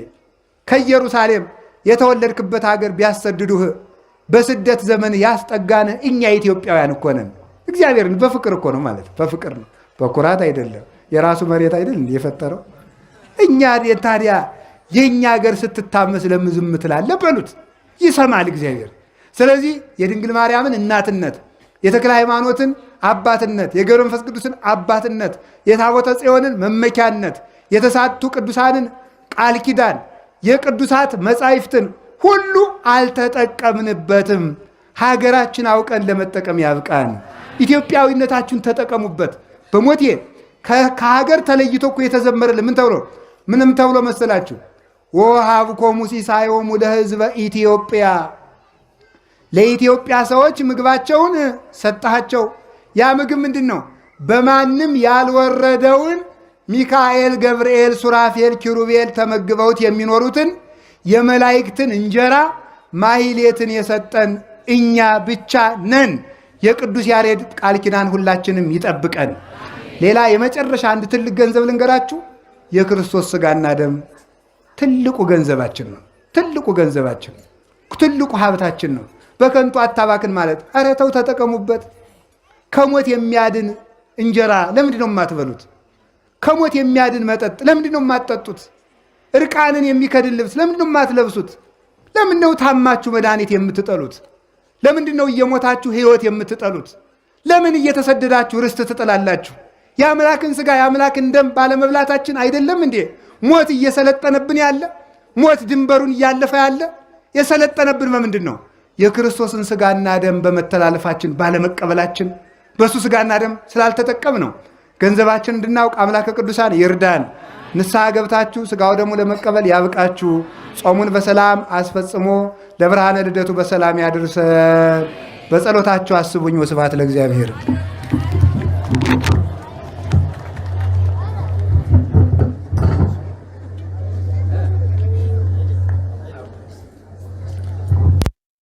ከኢየሩሳሌም የተወለድክበት ሀገር ቢያሰድዱህ በስደት ዘመን ያስጠጋን እኛ ኢትዮጵያውያን እኮ ነን። እግዚአብሔርን በፍቅር እኮ ነው ማለት በፍቅር ነው፣ በኩራት አይደለም። የራሱ መሬት አይደል እንዴ የፈጠረው? እኛ ታዲያ የእኛ ሀገር ስትታመስ ለምን ዝም ትላለህ በሉት፣ ይሰማል እግዚአብሔር። ስለዚህ የድንግል ማርያምን እናትነት፣ የተክለ ሃይማኖትን አባትነት፣ የገብረ መንፈስ ቅዱስን አባትነት፣ የታቦተ ጽዮንን መመኪያነት፣ የተሳቱ ቅዱሳንን ቃል ኪዳን፣ የቅዱሳት መጻሕፍትን ሁሉ አልተጠቀምንበትም። ሀገራችን አውቀን ለመጠቀም ያብቃን። ኢትዮጵያዊነታችሁን ተጠቀሙበት። በሞቴ ከሀገር ተለይቶ እኮ የተዘመረልን ምንም ተብሎ መሰላችሁ? ወሀብኮሙ ሲሳዮሙ ለሕዝበ ኢትዮጵያ፣ ለኢትዮጵያ ሰዎች ምግባቸውን ሰጣቸው። ያ ምግብ ምንድን ነው? በማንም ያልወረደውን ሚካኤል፣ ገብርኤል፣ ሱራፌል፣ ኪሩቤል ተመግበውት የሚኖሩትን የመላእክትን እንጀራ ማሕሌትን የሰጠን እኛ ብቻ ነን። የቅዱስ ያሬድ ቃል ኪዳን ሁላችንም ይጠብቀን። ሌላ የመጨረሻ አንድ ትልቅ ገንዘብ ልንገራችሁ። የክርስቶስ ሥጋና ደም ትልቁ ገንዘባችን ነው። ትልቁ ገንዘባችን፣ ትልቁ ሀብታችን ነው። በከንቱ አታባክን ማለት። ኧረ ተው ተጠቀሙበት። ከሞት የሚያድን እንጀራ ለምንድን ነው የማትበሉት? ከሞት የሚያድን መጠጥ ለምንድን ነው የማትጠጡት? እርቃንን የሚከድን ልብስ ለምንድን ነው የማትለብሱት? ለምን ነው ታማችሁ መድኃኒት የምትጠሉት? ለምንድን ነው እየሞታችሁ ሕይወት የምትጠሉት? ለምን እየተሰደዳችሁ ርስት ትጠላላችሁ? የአምላክን ሥጋ የአምላክን ደም ባለመብላታችን አይደለም እንዴ ሞት እየሰለጠነብን ያለ? ሞት ድንበሩን እያለፈ ያለ የሰለጠነብን በምንድን ነው? የክርስቶስን ሥጋና ደም በመተላለፋችን ባለመቀበላችን፣ በሱ ሥጋና ደም ስላልተጠቀም ነው። ገንዘባችን እንድናውቅ አምላከ ቅዱሳን ይርዳን። ንስሐ ገብታችሁ ሥጋው ደግሞ ለመቀበል ያብቃችሁ። ጾሙን በሰላም አስፈጽሞ ለብርሃነ ልደቱ በሰላም ያድርሰን። በጸሎታችሁ አስቡኝ። ወስብሐት ለእግዚአብሔር።